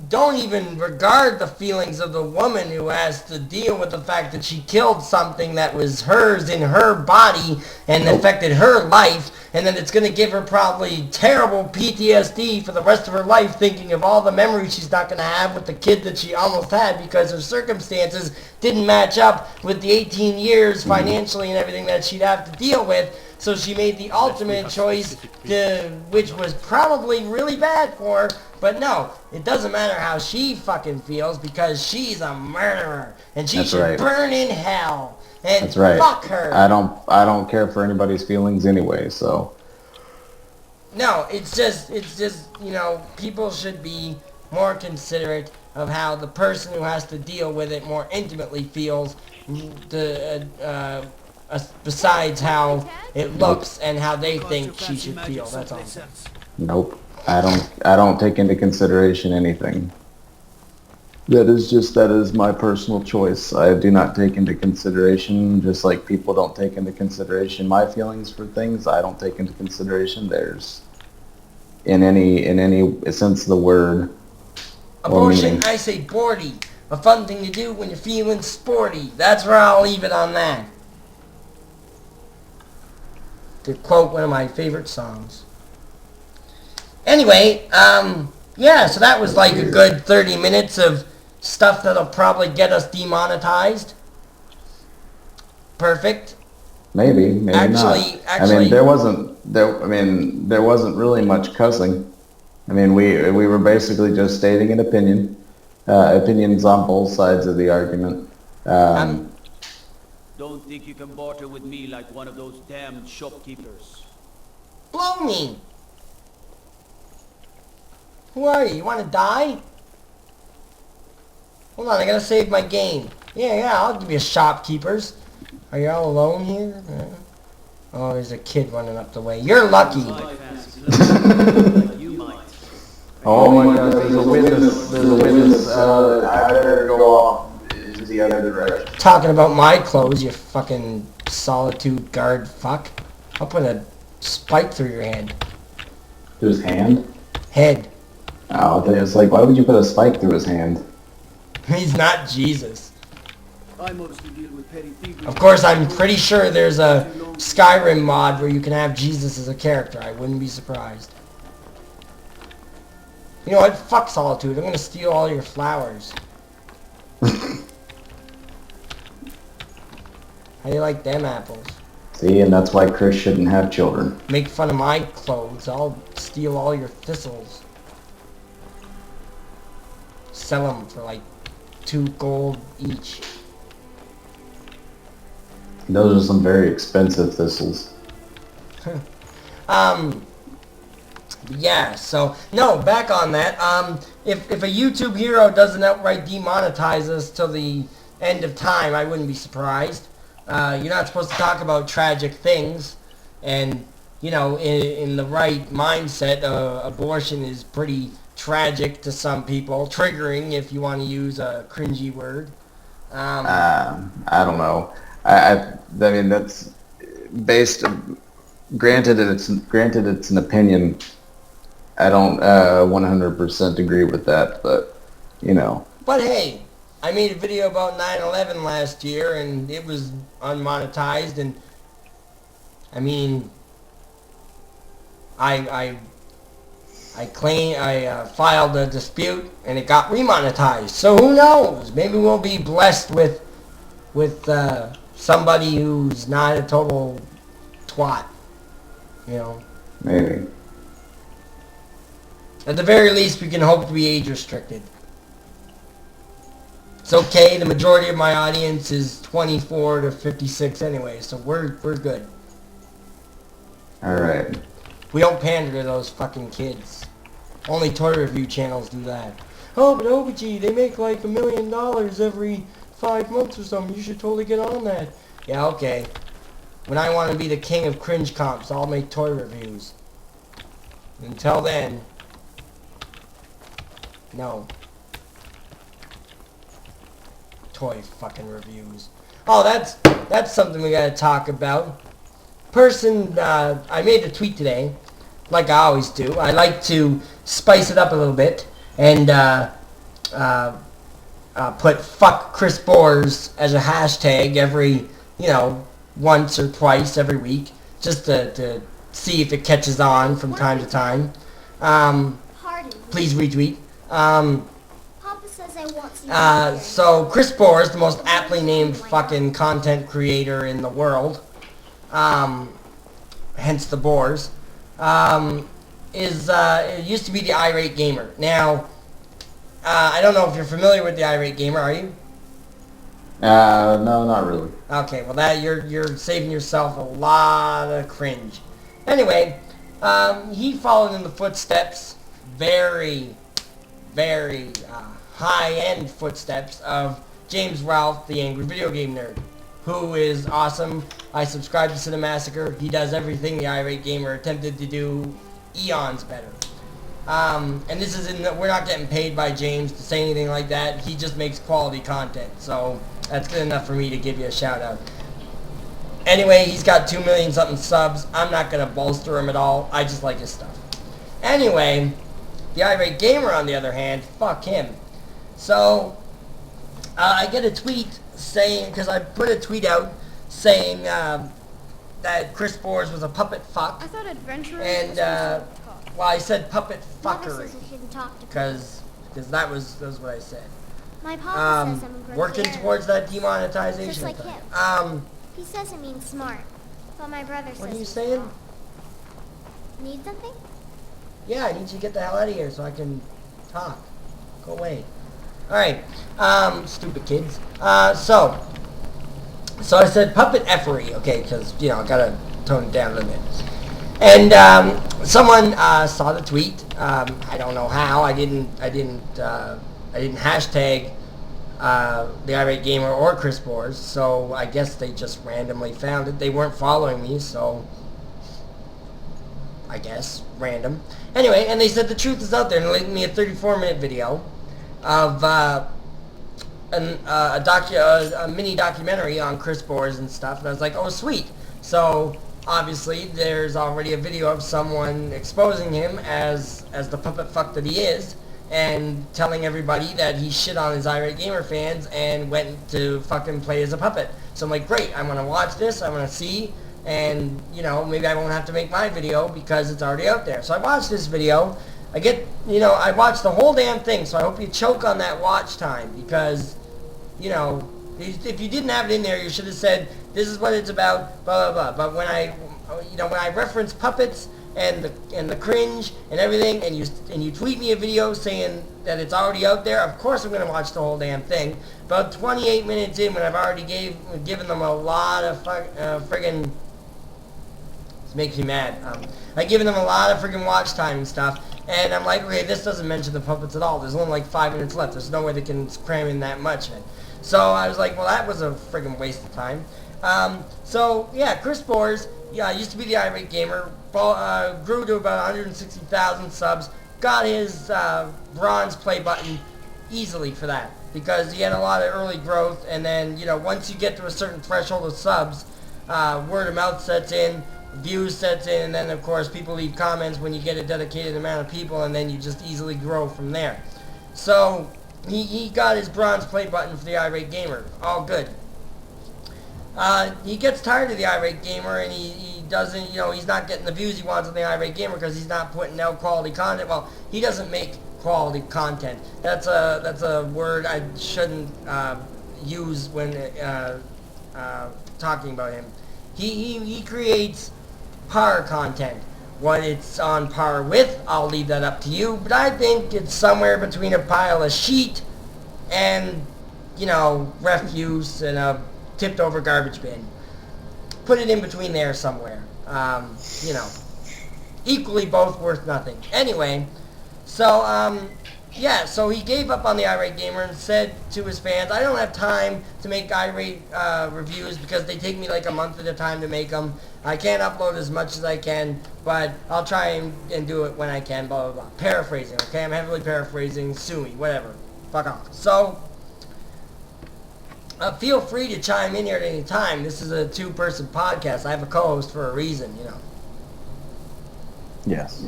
don't even regard the feelings of the woman who has to deal with the fact that she killed something that was hers in her body and affected her life, and then it's going to give her probably terrible PTSD for the rest of her life, thinking of all the memories she's not going to have with the kid that she almost had because her circumstances didn't match up with the 18 years financially and everything that she'd have to deal with. So she made the ultimate choice, which was probably really bad for her. But no, it doesn't matter how she fucking feels because she's a murderer. And she should burn in hell. And That's right. Fuck her. I don't care for anybody's feelings anyway, so. No, it's just, people should be more considerate of how the person who has to deal with it more intimately feels, besides how it looks and how they think she should feel. That's all. Nope. I don't take into consideration anything. That is my personal choice. I do not take into consideration, just like people don't take into consideration my feelings for things. I don't take into consideration theirs. In any sense of the word. Abortion, I say borty. A fun thing to do when you're feeling sporty. That's where I'll leave it on that. To quote one of my favorite songs. Anyway, yeah, so that was like a good 30 minutes of stuff that'll probably get us demonetized. Perfect. Maybe not. Actually, I mean, there wasn't really much cussing. I mean, we were basically just stating an opinion, opinions on both sides of the argument. Don't think you can barter with me like one of those damn shopkeepers. Blow me. Who are you? You want to die? Hold on, I gotta save my game. Yeah, I'll give you a shopkeepers. Are you all alone here? Oh, there's a kid running up the way. You're lucky. Oh my God, there's a witness. I better go off to the other direction. Talking about my clothes, you fucking solitude guard fuck. I'll put a spike through your head. Through his hand? Head. Oh, it's like, why would you put a spike through his hand? He's not Jesus. Of course, I'm pretty sure there's a Skyrim mod where you can have Jesus as a character. I wouldn't be surprised. You know what? Fuck Solitude. I'm gonna steal all your flowers. How do you like them apples? See, and that's why Chris shouldn't have children. Make fun of my clothes. I'll steal all your thistles. Sell them for like 2 gold each. Those are some very expensive thistles. Yeah, so, no, back on that. If a YouTube hero doesn't outright demonetize us till the end of time, I wouldn't be surprised. You're not supposed to talk about tragic things. And, in the right mindset, abortion is pretty tragic to some people. Triggering, if you want to use a cringy word. I don't know. I mean, that's based. Granted, it's an opinion. I don't 100% agree with that, but But hey, I made a video about 9/11 last year, and it was unmonetized, and I mean, I filed a dispute, and it got remonetized. So who knows? Maybe we'll be blessed with somebody who's not a total twat. Maybe. At the very least, we can hope to be age restricted. It's okay. The majority of my audience is 24 to 56 anyway, so we're good. All right. We don't pander to those fucking kids. Only toy review channels do that. Oh, but OBG, they make like $1 million every 5 months or something. You should totally get on that. Yeah, okay. When I want to be the king of cringe comps, I'll make toy reviews. Until then, no. Toy fucking reviews. Oh, that's something we gotta talk about. I made a tweet today, like I always do. I like to spice it up a little bit and put "fuck Chris Bores" as a hashtag every, once or twice every week, just to see if it catches on from time to time. Please retweet. Papa says I want So Chris Bohr is the most aptly named fucking content creator in the world. Hence the Boars. It used to be the Irate Gamer. Now, I don't know if you're familiar with the Irate Gamer, are you? No, not really. Okay, well that you're saving yourself a lot of cringe. Anyway, he followed in the footsteps, very, very high-end footsteps of James Ralph, the Angry Video Game Nerd, who is awesome. I subscribe to Cinemassacre. He does everything the Irate Gamer attempted to do eons better. And this is we're not getting paid by James to say anything like that. He just makes quality content, so that's good enough for me to give you a shout out. Anyway, he's got 2 million something subs. I'm not gonna bolster him at all. I just like his stuff. Anyway, the Irate Gamer, on the other hand, fuck him. So I get a tweet saying, because I put a tweet out saying that Chris Bohr was a puppet fuck. I thought adventure. And well, I said puppet fuckery because that was what I said. My papa says I'm working towards that demonetization. Just like thing. him. He says it means smart, but my brother says. What are you it's saying? wrong. Need something? Yeah, I need you to get the hell out of here so I can talk. Go away. Alright, stupid kids. So I said puppet effery, okay, because, you know, I gotta tone it down a little bit. And, someone, saw the tweet. I don't know how. I didn't hashtag, the Irate Gamer or Chris Bohr, so I guess they just randomly found it. They weren't following me, so I guess random. Anyway, and they said the truth is out there, and they linked me a 34-minute video of a mini documentary on Chris Bohr and stuff, and I was like, oh sweet. So obviously there's already a video of someone exposing him as the puppet fuck that he is, and telling everybody that he shit on his Irate Gamer fans and went to fucking play as a puppet. So I'm like, great, I'm gonna watch this, I'm gonna see, and, you know, maybe I won't have to make my video because it's already out there. So I watched this video. I watched the whole damn thing, so I hope you choke on that watch time, because, you know, if you didn't have it in there, you should have said, this is what it's about, blah, blah, blah. But when I reference puppets and the cringe and everything, and you tweet me a video saying that it's already out there, of course I'm going to watch the whole damn thing. About 28 minutes in, when I've already given them a lot of friggin'... This makes me mad. I've given them a lot of friggin' watch time and stuff, and I'm like, okay, this doesn't mention the puppets at all. There's only like 5 minutes left. There's no way they can cram in that much of it. So I was like, well, that was a friggin' waste of time. So yeah, Chris Bohr, used to be the Irate Gamer, grew to about 160,000 subs, got his bronze play button easily for that, because he had a lot of early growth, and then, you know, once you get to a certain threshold of subs, word of mouth sets in, views sets in, and then of course people leave comments when you get a dedicated amount of people, and then you just easily grow from there. So he got his bronze play button for the Irate Gamer. All good. He gets tired of the Irate Gamer, and he doesn't, you know, he's not getting the views he wants on the Irate Gamer because he's not putting out quality content. Well, he doesn't make quality content. That's a word I shouldn't use when talking about him. He creates par content. What it's on par with, I'll leave that up to you, but I think it's somewhere between a pile of shit and, you know, refuse and a tipped over garbage bin. Put it in between there somewhere. You know, equally both worth nothing. Anyway, so, yeah, so he gave up on the Irate Gamer and said to his fans, I don't have time to make Irate reviews because they take me like a month at a time to make them. I can't upload as much as I can, but I'll try and do it when I can, blah, blah, blah. Paraphrasing, okay? I'm heavily paraphrasing. Sue me, whatever. Fuck off. So, feel free to chime in here at any time. This is a two-person podcast. I have a co-host for a reason, you know. Yes,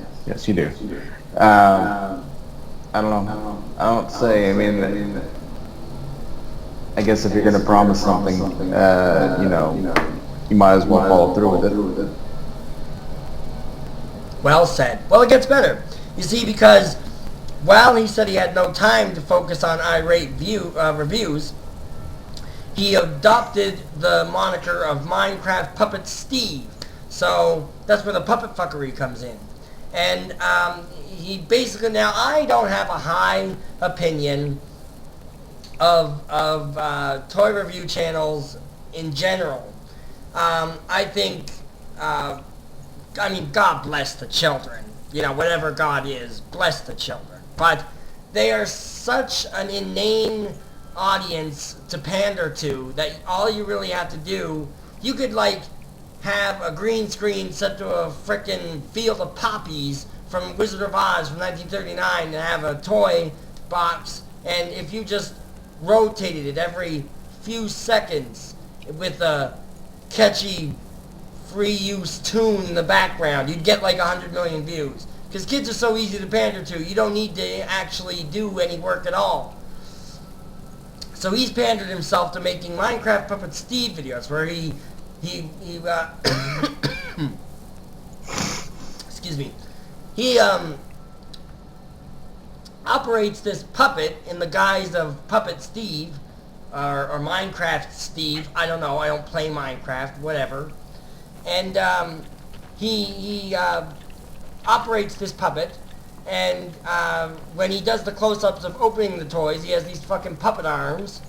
you do. I don't know. I don't say. I mean, I guess if you're going to promise something, you know, you might as well follow through with it. Well said. Well, it gets better. You see, because while he said he had no time to focus on irate reviews, he adopted the moniker of Minecraft Puppet Steve. So that's where the puppet fuckery comes in. And he basically, now I don't have a high opinion of toy review channels in general. I think, I mean, God bless the children. You know, whatever God is, bless the children. But they are such an inane audience to pander to that all you really have to do, you could like have a green screen set to a frickin' field of poppies from Wizard of Oz from 1939 and have a toy box, and if you just rotated it every few seconds with a catchy free use tune in the background, you'd get like 100 million views. Because kids are so easy to pander to, you don't need to actually do any work at all. So he's pandered himself to making Minecraft Puppet Steve videos where he excuse me, he operates this puppet in the guise of Puppet Steve, or Minecraft Steve. I don't know, I don't play Minecraft, whatever. And he operates this puppet, and when he does the close-ups of opening the toys, he has these fucking puppet arms.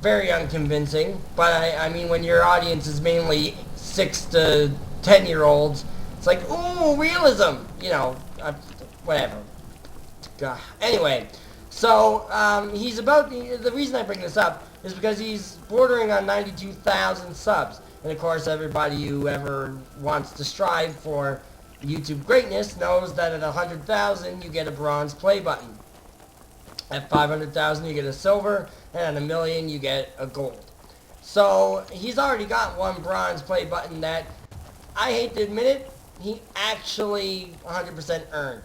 Very unconvincing, but I mean, when your audience is mainly 6 to 10-year-olds, it's like, ooh, realism, you know, whatever. God. Anyway, so he's about, the reason I bring this up is because he's bordering on 92,000 subs, and of course everybody who ever wants to strive for YouTube greatness knows that at 100,000 you get a bronze play button. At 500,000 you get a silver, and at 1 million you get a gold. So he's already got one bronze play button that, I hate to admit it, he actually 100% earned.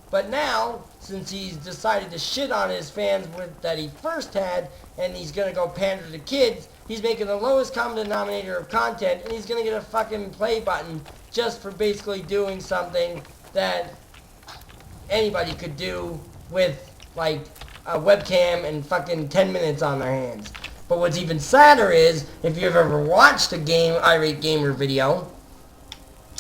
But now, since he's decided to shit on his fans that he first had, and he's going to go pander to kids, he's making the lowest common denominator of content, and he's going to get a fucking play button just for basically doing something that anybody could do with, like, a webcam and fucking 10 minutes on their hands. But what's even sadder is, if you've ever watched a irate gamer video,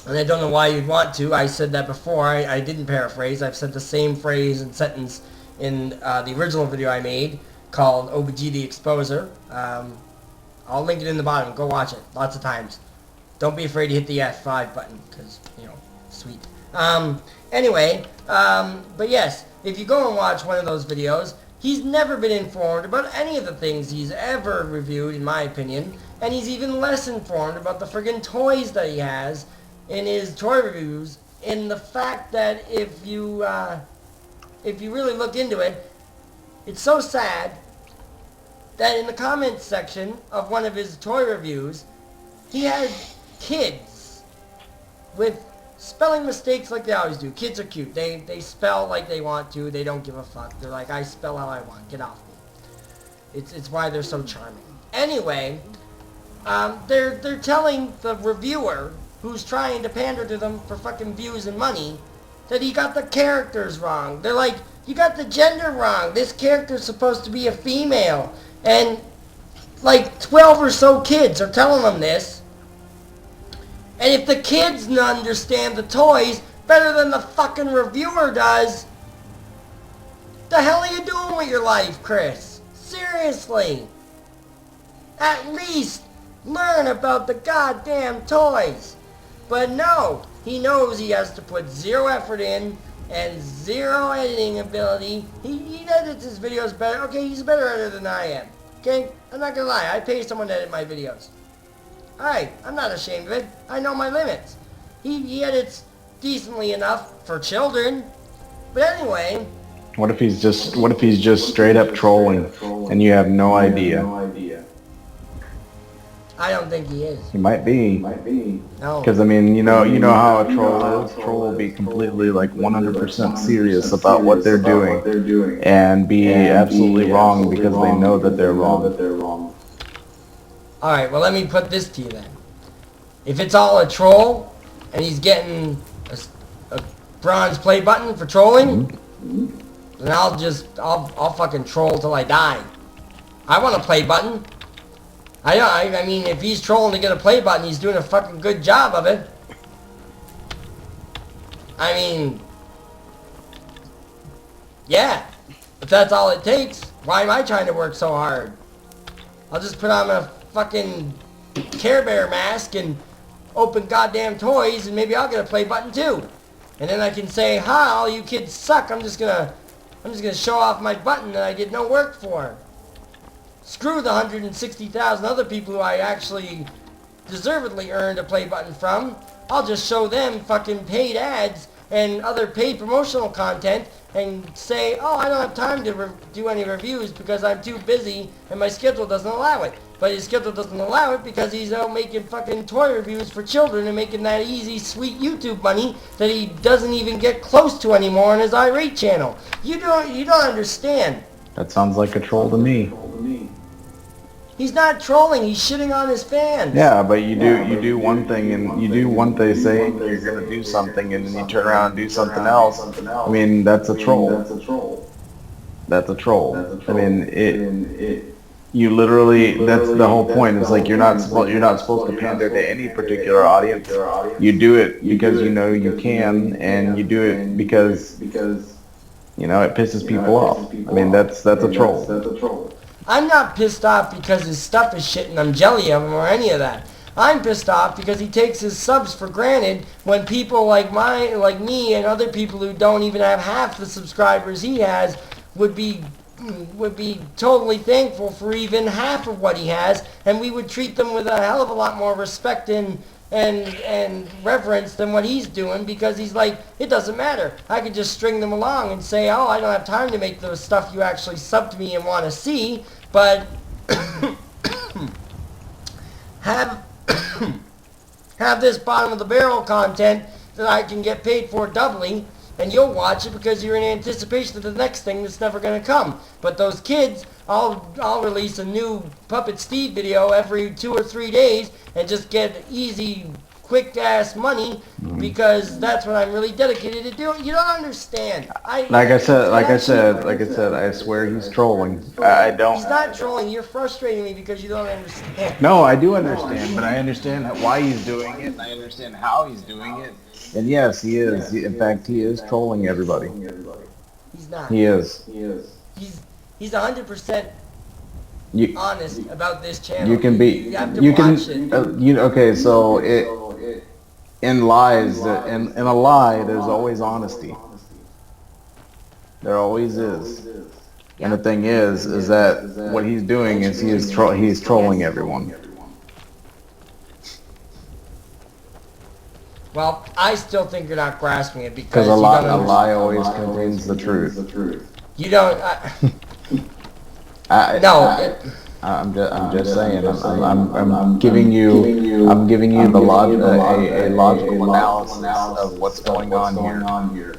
and I don't know why you'd want to, I said that before, I didn't paraphrase, I've said the same phrase and sentence in the original video I made, called OBG the Exposer. I'll link it in the bottom, go watch it, lots of times. Don't be afraid to hit the F5 button, because, you know, sweet. Anyway, but yes, if you go and watch one of those videos, he's never been informed about any of the things he's ever reviewed, in my opinion, and he's even less informed about the friggin' toys that he has in his toy reviews, in the fact that if you really look into it, it's so sad that in the comments section of one of his toy reviews, he had kids with spelling mistakes like they always do. Kids are cute. They spell like they want to. They don't give a fuck. They're like, I spell how I want. Get off me. It's why they're so charming. Anyway, they're telling the reviewer, who's trying to pander to them for fucking views and money, that he got the characters wrong. They're like, you got the gender wrong. This character's supposed to be a female. And like 12 or so kids are telling them this. And if the kids understand the toys better than the fucking reviewer does, the hell are you doing with your life, Chris? Seriously. At least learn about the goddamn toys. But no, he knows he has to put zero effort in and zero editing ability. He edits his videos better. Okay, he's a better editor than I am. Okay? I'm not gonna lie, I pay someone to edit my videos. Alright, I'm not ashamed of it. I know my limits. He edits decently enough for children. But anyway... What if he's just straight up trolling and you have no idea? I don't think he is. He might be. No. Because I mean, you know how a troll is. Troll will be completely like 100% serious about what they're doing, and be absolutely wrong because they know that they're wrong. Alright, well let me put this to you then. If it's all a troll, and he's getting a bronze play button for trolling, then I'll fucking troll till I die. I want a play button. I mean, if he's trolling to get a play button, he's doing a fucking good job of it. I mean, yeah. If that's all it takes, why am I trying to work so hard? I'll just put on a fucking Care Bear mask and open goddamn toys, and maybe I'll get a play button too. And then I can say, "Ha, all you kids suck. I'm just gonna show off my button that I did no work for. Screw the 160,000 other people who I actually deservedly earned a play button from. I'll just show them fucking paid ads and other paid promotional content and say, oh, I don't have time to do any reviews because I'm too busy and my schedule doesn't allow it. But his schedule doesn't allow it because he's out making fucking toy reviews for children and making that easy, sweet YouTube money that he doesn't even get close to anymore on his irate channel. You don't understand. That sounds like a troll to me. He's not trolling. He's shitting on his fans. Yeah, but you do one thing and you do one thing saying you're going to do something and then you turn around and do something else. I mean, that's a troll. That's a troll. I mean, you literally, that's the whole point. It's like you're not supposed to pander to any particular audience. You do it because you know you can, and you do it because you know it pisses people off. I mean, that's a troll. I'm not pissed off because his stuff is shit and I'm jelly of him or any of that. I'm pissed off because he takes his subs for granted when people like me and other people who don't even have half the subscribers he has would be totally thankful for even half of what he has, and we would treat them with a hell of a lot more respect and reverence than what he's doing, because he's like, it doesn't matter. I could just string them along and say, oh, I don't have time to make the stuff you actually sub to me and want to see, but have this bottom of the barrel content that I can get paid for doubly, and you'll watch it because you're in anticipation of the next thing that's never going to come. But those kids, I'll release a new Puppet Steve video every 2 or 3 days and just get easy, quick-ass money because that's what I'm really dedicated to doing. You don't understand. Like I said, I swear he's trolling. I don't. He's not trolling. You're frustrating me because you don't understand. No, I do understand, but I understand why he's doing it, and I understand how he's doing it. And yes, he is. In fact, he is trolling everybody. He's not. He is. He's 100% honest about this channel. You can be. You have to watch it. Okay, so in lies, in a lie, there's always honesty. There always is. And the thing is that what he's doing is he's trolling everyone. Well, I still think you're not grasping it because a lie always contains the truth. You don't. I'm just saying. I'm giving you a logical analysis of what's going on here.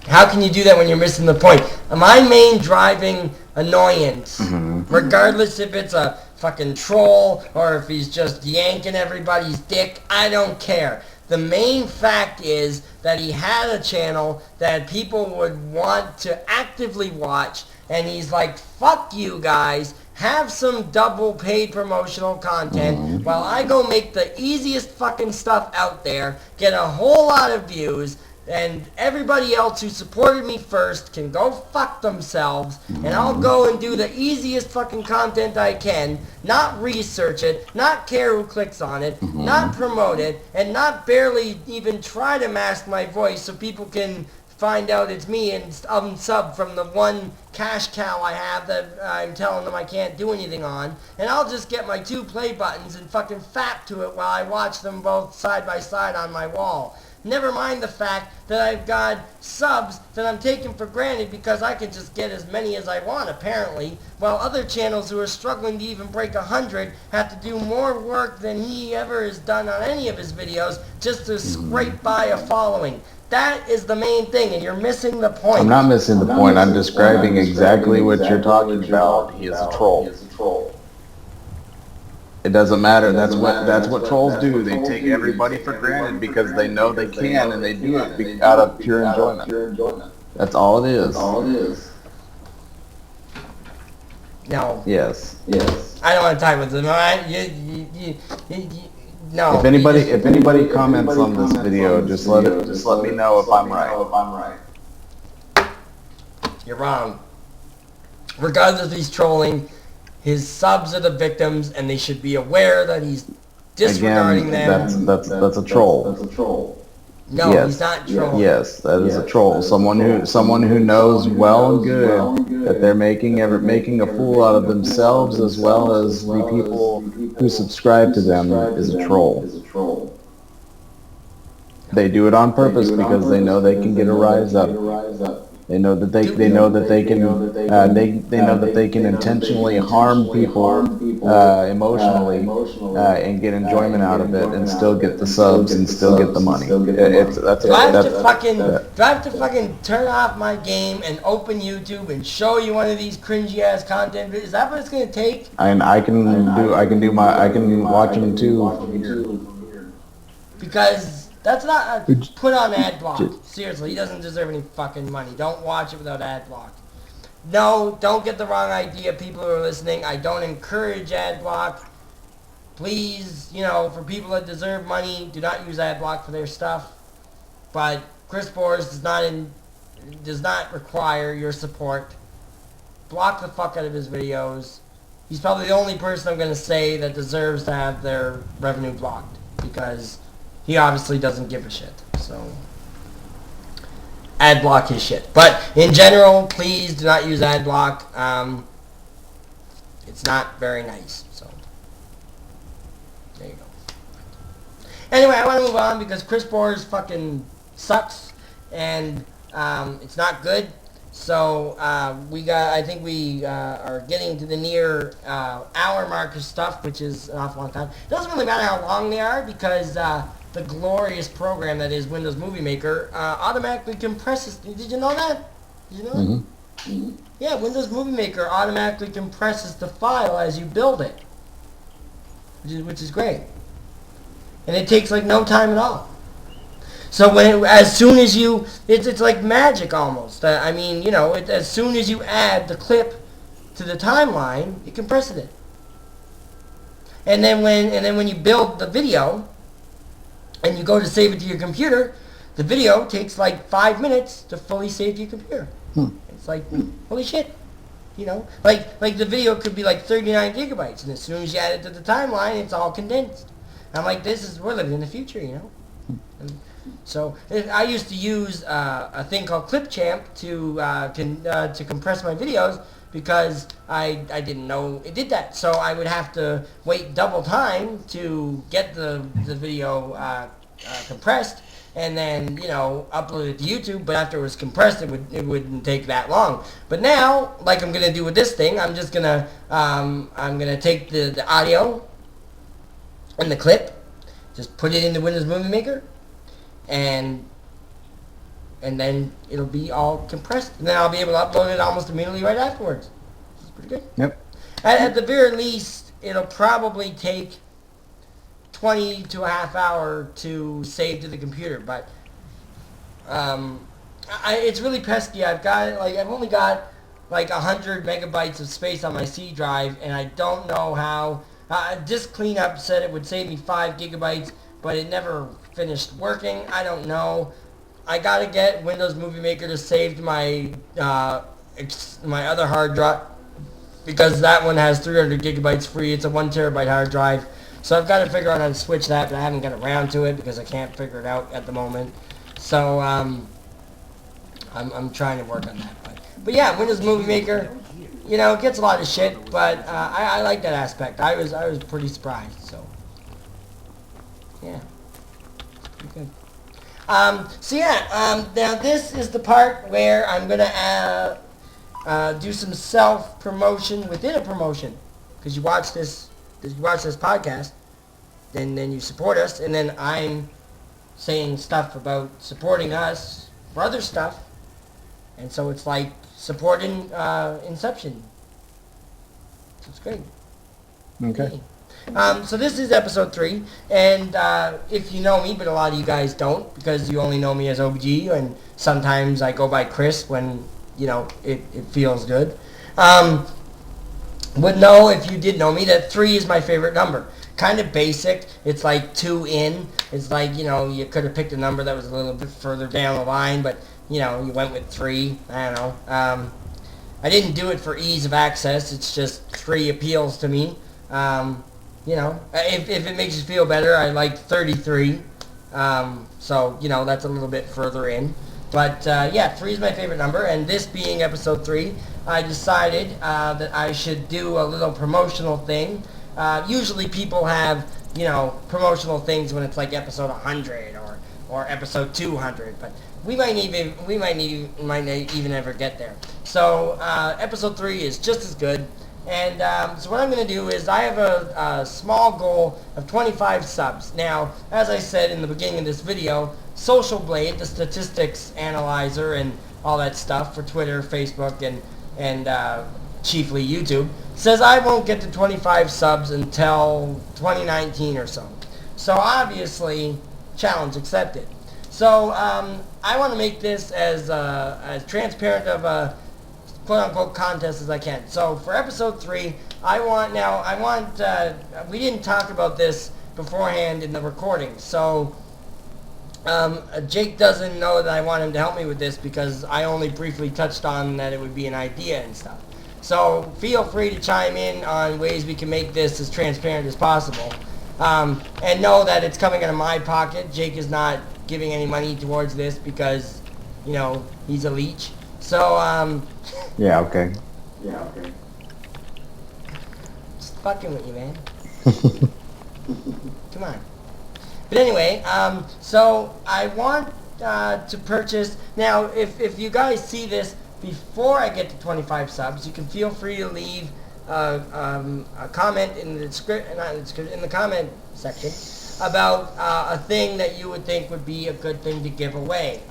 How can you do that when you're missing the point? My main driving annoyance, regardless if it's a fucking troll or if he's just yanking everybody's dick, I don't care. The main fact is that he had a channel that people would want to actively watch, and he's like, fuck you guys, have some double paid promotional content while I go make the easiest fucking stuff out there, get a whole lot of views, and everybody else who supported me first can go fuck themselves, and I'll go and do the easiest fucking content I can, not research it, not care who clicks on it, not promote it, and not barely even try to mask my voice so people can find out it's me and unsub from the one cash cow I have that I'm telling them I can't do anything on, and I'll just get my 2 play buttons and fucking fap to it while I watch them both side by side on my wall. Never mind the fact that I've got subs that I'm taking for granted because I can just get as many as I want, apparently, while other channels who are struggling to even break 100 have to do more work than he ever has done on any of his videos just to scrape by a following. That is the main thing, and you're missing the point. I'm not missing the point. I'm describing exactly what you're talking about. He is a troll. It doesn't matter. That's what trolls do. They take everybody for granted because they know they can, and they do it out of pure enjoyment. That's all it is. No. Yes. I don't want to talk about this. All right? No. If anybody comments on this video, just let me know if I'm right. You're wrong. Regardless if he's trolling, his subs are the victims, and they should be aware that he's disregarding them. That's a troll. No, yes. He's not trolling. Yes, that is a troll. Someone who knows well and good that they're making a fool out of themselves as well as the people who subscribe to them is a troll. They do it on purpose because they know they can get a rise up. They know that they can intentionally harm people emotionally and get enjoyment out of it and still get the subs and still get the money. Do I have to fucking turn off my game and open YouTube and show you one of these cringy ass content? Is that what it's gonna take? And I can watch them too. Because that's not put on ad block. Seriously, he doesn't deserve any fucking money. Don't watch it without ad block. No, don't get the wrong idea, people who are listening. I don't encourage ad block. Please, for people that deserve money, do not use ad block for their stuff. But Chris Boers does not require your support. Block the fuck out of his videos. He's probably the only person I'm going to say that deserves to have their revenue blocked, because he obviously doesn't give a shit. So ad block his shit. But in general, please do not use ad block. It's not very nice. So there you go. Anyway, I want to move on because Chris Boers fucking sucks, and it's not good. So I think we are getting to the near hour mark of stuff, which is an awful long time. It doesn't really matter how long they are, because the glorious program that is Windows Movie Maker automatically compresses. Did you know that? Did you know that? Mm-hmm. Yeah, Windows Movie Maker automatically compresses the file as you build it, which is great. And it takes like no time at all. So as soon as you, it's like magic almost. As soon as you add the clip to the timeline, it compresses it. And then when you build the video, and you go to save it to your computer, the video takes like 5 minutes to fully save to your computer. It's like, holy shit. Like the video could be like 39 gigabytes, and as soon as you add it to the timeline, it's all condensed. And I'm like, we're living in the future, And so I used to use a thing called Clipchamp to compress my videos, because I didn't know it did that. So I would have to wait double time to get the video compressed, and then upload it to YouTube. But after it was compressed, it wouldn't take that long. But now, like I'm gonna do with this thing, I'm just gonna take the audio and the clip, just put it in the Windows Movie Maker, and then it'll be all compressed, and then I'll be able to upload it almost immediately right afterwards. It's pretty good. Yep. At the very least, it'll probably take 20 to a half hour to save to the computer, but it's really pesky. I've only got like 100 megabytes of space on my C drive, and I don't know how. Disk cleanup said it would save me 5 gigabytes, but it never finished working. I don't know. I gotta get Windows Movie Maker to save to my other hard drive, because that one has 300 gigabytes free. It's a 1 terabyte hard drive. So I've got to figure out how to switch that, but I haven't got around to it because I can't figure it out at the moment. So I'm trying to work on that. But yeah, Windows Movie Maker, it gets a lot of shit, but I like that aspect. I was pretty surprised. So yeah, pretty good. Now this is the part where I'm gonna do some self-promotion within a promotion, because you watch this podcast, then you support us, and then I'm saying stuff about supporting us for other stuff, and so it's like supporting Inception. So it's great. Okay. So this is episode 3, and if you know me, but a lot of you guys don't, because you only know me as OBG, and sometimes I go by Chris when, you know, it feels good. Would know, if you did know me, that 3 is my favorite number. Kind of basic. It's like 2 in. It's like, you know, you could have picked a number that was a little bit further down the line, but, you know, you went with 3. I don't know. I didn't do it for ease of access. It's just 3 appeals to me. You know, if it makes you feel better, I like 33. So, you know, that's a little bit further in. But, yeah, 3 is my favorite number, and this being episode 3, I decided that I should do a little promotional thing. Usually people have, you know, promotional things when it's like episode 100 or episode 200, but we might not even ever get there. So episode 3 is just as good. And so what I'm going to do is I have a small goal of 25 subs. Now, as I said in the beginning of this video, Social Blade, the statistics analyzer and all that stuff for Twitter, Facebook, and chiefly YouTube, says I won't get to 25 subs until 2019 or so. So obviously, challenge accepted. So I want to make this as transparent of a quote-unquote contest as I can. So for episode 3, we didn't talk about this beforehand in the recording, so Jake doesn't know that I want him to help me with this because I only briefly touched on that it would be an idea and stuff. So feel free to chime in on ways we can make this as transparent as possible. And know that it's coming out of my pocket. Jake is not giving any money towards this because, you know, he's a leech. So, Yeah, okay. Just fucking with you, man. Come on. But anyway, so I want to purchase... Now, if you guys see this before I get to 25 subs, you can feel free to leave a comment in the comment section about a thing that you would think would be a good thing to give away.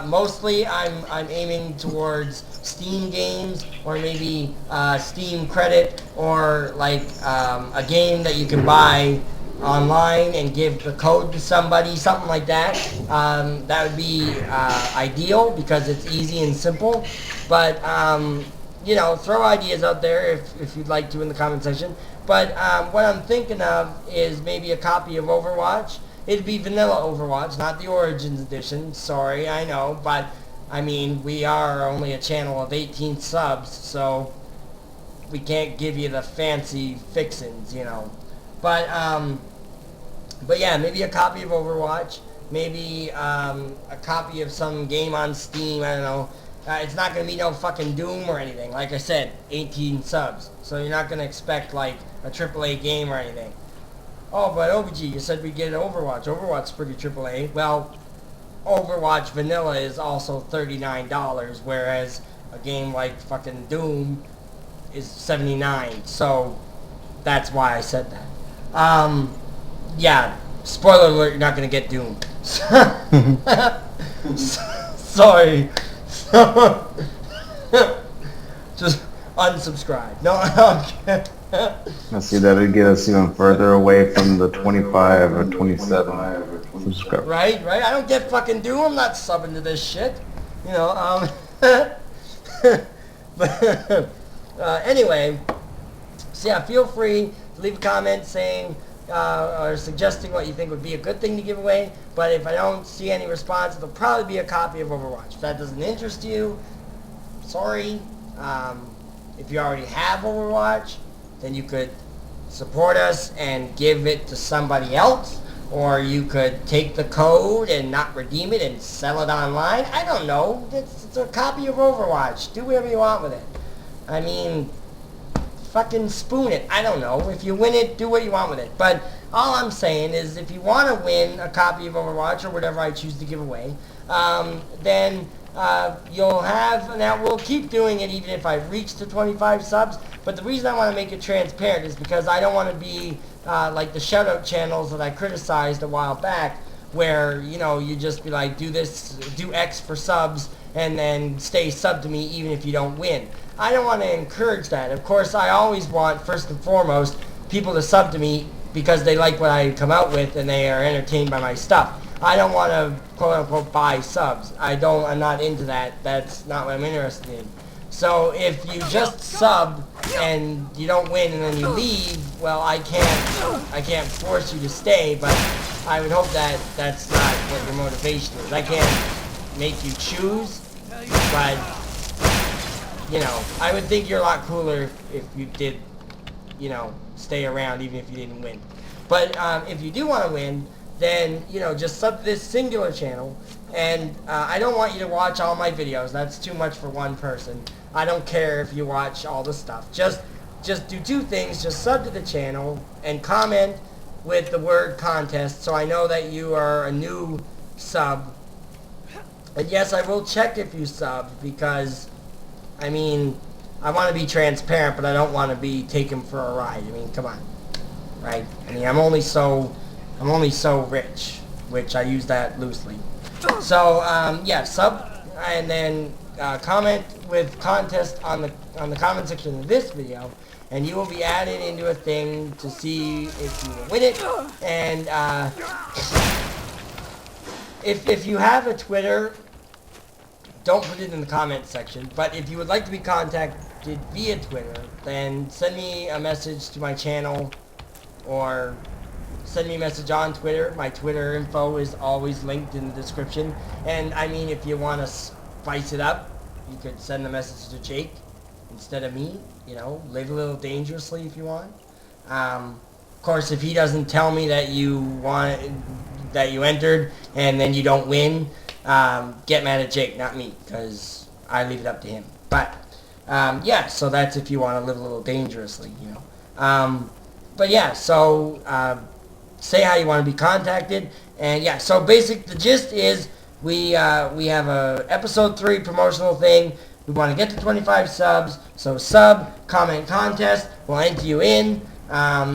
Mostly I'm aiming towards Steam games, or maybe Steam credit, or like a game that you can buy online and give the code to somebody, something like that. That would be ideal because it's easy and simple. But you know, throw ideas out there if you'd like to in the comment section. But what I'm thinking of is maybe a copy of Overwatch. It'd be vanilla Overwatch, not the Origins edition. Sorry, I know, but I mean, we are only a channel of 18 subs, so we can't give you the fancy fixins, you know. But yeah, maybe a copy of Overwatch, maybe a copy of some game on Steam. I don't know. It's not going to be no fucking Doom or anything. Like I said, 18 subs, so you're not going to expect like a AAA game or anything. Oh, but OBG, you said we get Overwatch. Overwatch's pretty AAA. Well, Overwatch Vanilla is also $39, whereas a game like fucking Doom is $79. So that's why I said that. Yeah, spoiler alert, you're not going to get Doom. Sorry. Just unsubscribe. No, I'm kidding. I see that would get us even further away from the 25 or 27 subscribers. Right? I don't get fucking Doom. I'm not subbing to this shit. You know, but anyway, so yeah, feel free to leave a comment saying or suggesting what you think would be a good thing to give away. But if I don't see any response, it'll probably be a copy of Overwatch. If that doesn't interest you, sorry. If you already have Overwatch, then you could support us and give it to somebody else, or you could take the code and not redeem it and sell it online. I don't know. It's a copy of Overwatch. Do whatever you want with it. I mean, fucking spoon it. I don't know. If you win it, do what you want with it. But all I'm saying is if you want to win a copy of Overwatch or whatever I choose to give away, then you'll have... Now, we'll keep doing it even if I reach the 25 subs. But the reason I want to make it transparent is because I don't want to be like the shoutout channels that I criticized a while back, where, you know, you just be like, do this, do X for subs, and then stay subbed to me even if you don't win. I don't want to encourage that. Of course, I always want, first and foremost, people to sub to me because they like what I come out with and they are entertained by my stuff. I don't want to, quote-unquote, buy subs. I'm not into that. That's not what I'm interested in. So if you just sub and you don't win and then you leave, well, I can't force you to stay, but I would hope that that's not what your motivation is. I can't make you choose, but, you know, I would think you're a lot cooler if you did, you know, stay around even if you didn't win. But if you do want to win, then, you know, just sub to this singular channel, and I don't want you to watch all my videos. That's too much for one person. I don't care if you watch all the stuff. Just do two things. Just sub to the channel and comment with the word contest so I know that you are a new sub. And yes, I will check if you sub because, I mean, I want to be transparent, but I don't want to be taken for a ride. I mean, come on. Right? I mean, I'm only so rich, which I use that loosely. So, yeah, sub and then comment with contest on the comment section of this video, and you will be added into a thing to see if you will win it. And if you have a Twitter, don't put it in the comment section. But if you would like to be contacted via Twitter, then send me a message to my channel or send me a message on Twitter. My Twitter info is always linked in the description. And I mean, if you want to spice it up, you could send a message to Jake instead of me. You know, live a little dangerously if you want. Of course, if he doesn't tell me that you entered and then you don't win, get mad at Jake, not me, because I leave it up to him. But yeah, so that's if you want to live a little dangerously, you know. But yeah, so say how you want to be contacted, and yeah, so the gist is we have a episode 3 promotional thing. We want to get to 25 subs, so sub, comment, contest, we'll enter you in.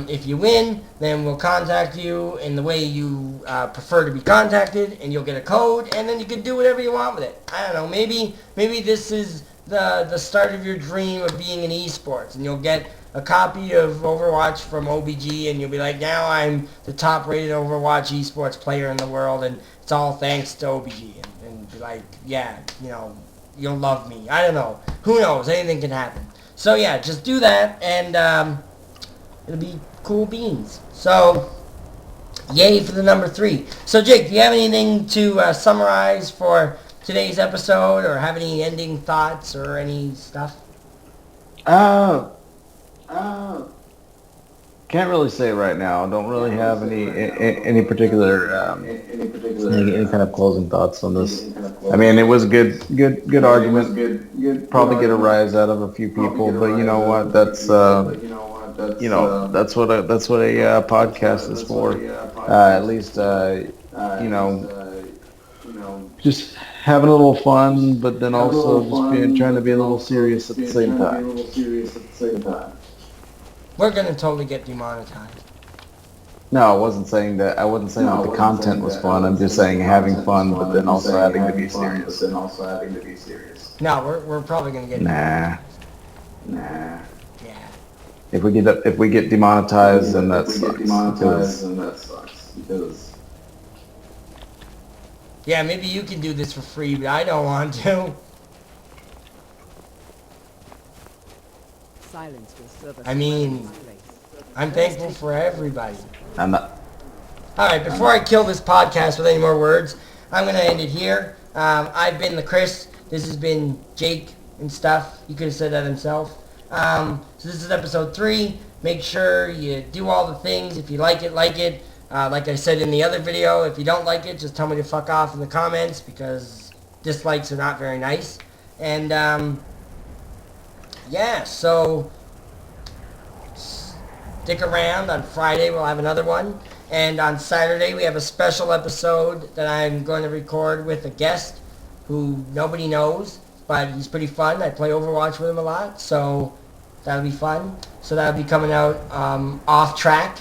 If you win, then we'll contact you in the way you prefer to be contacted, and you'll get a code, and then you can do whatever you want with it. I don't know, maybe this is the start of your dream of being in esports, and you'll get a copy of Overwatch from OBG, and you'll be like, now I'm the top-rated Overwatch esports player in the world, and it's all thanks to OBG, and be like, yeah, you know, you'll love me. I don't know. Who knows? Anything can happen. So yeah, just do that, and it'll be cool beans. So, yay for the number 3. So Jake, do you have anything to summarize for today's episode, or have any ending thoughts or any stuff? Can't really say right now. Don't really have any particular any kind of closing thoughts on this. I mean, it was a good argument. Probably get a rise out of a few people, but you know what? That's that's what a podcast is for. At least you know, just having a little fun, but then also just trying to be a little serious at the same time. We're gonna totally get demonetized. No, I wasn't saying that. I wasn't saying that the content was fun. I'm just saying having fun, but then also having to be serious. No, we're probably gonna get Nah. Yeah. If we get demonetized, then that sucks. Because yeah, maybe you can do this for free, but I don't want to. I mean, I'm thankful for everybody. I'm not. Alright, before I kill this podcast with any more words, I'm going to end it here. I've been the Chris. This has been Jake and stuff. You could have said that himself. So this is episode 3. Make sure you do all the things. If you like it, like it. Like I said in the other video, if you don't like it, just tell me to fuck off in the comments, because dislikes are not very nice. And, yeah, so stick around. On Friday we'll have another one, and on Saturday we have a special episode that I'm going to record with a guest who nobody knows, but he's pretty fun. I play Overwatch with him a lot, so that'll be fun. So that'll be coming out off track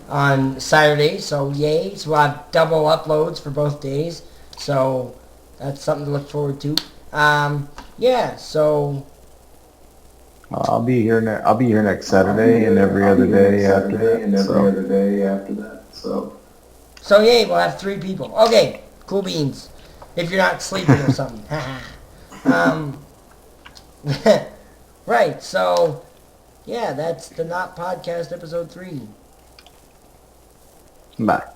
on Saturday, so yay. So we'll have double uploads for both days, so that's something to look forward to. Yeah, so... I'll be here next Saturday and every other day after that. So yay, we'll have 3 people. Okay, cool beans. If you're not sleeping or something. Right, so... Yeah, that's the Not Podcast episode 3. Bye.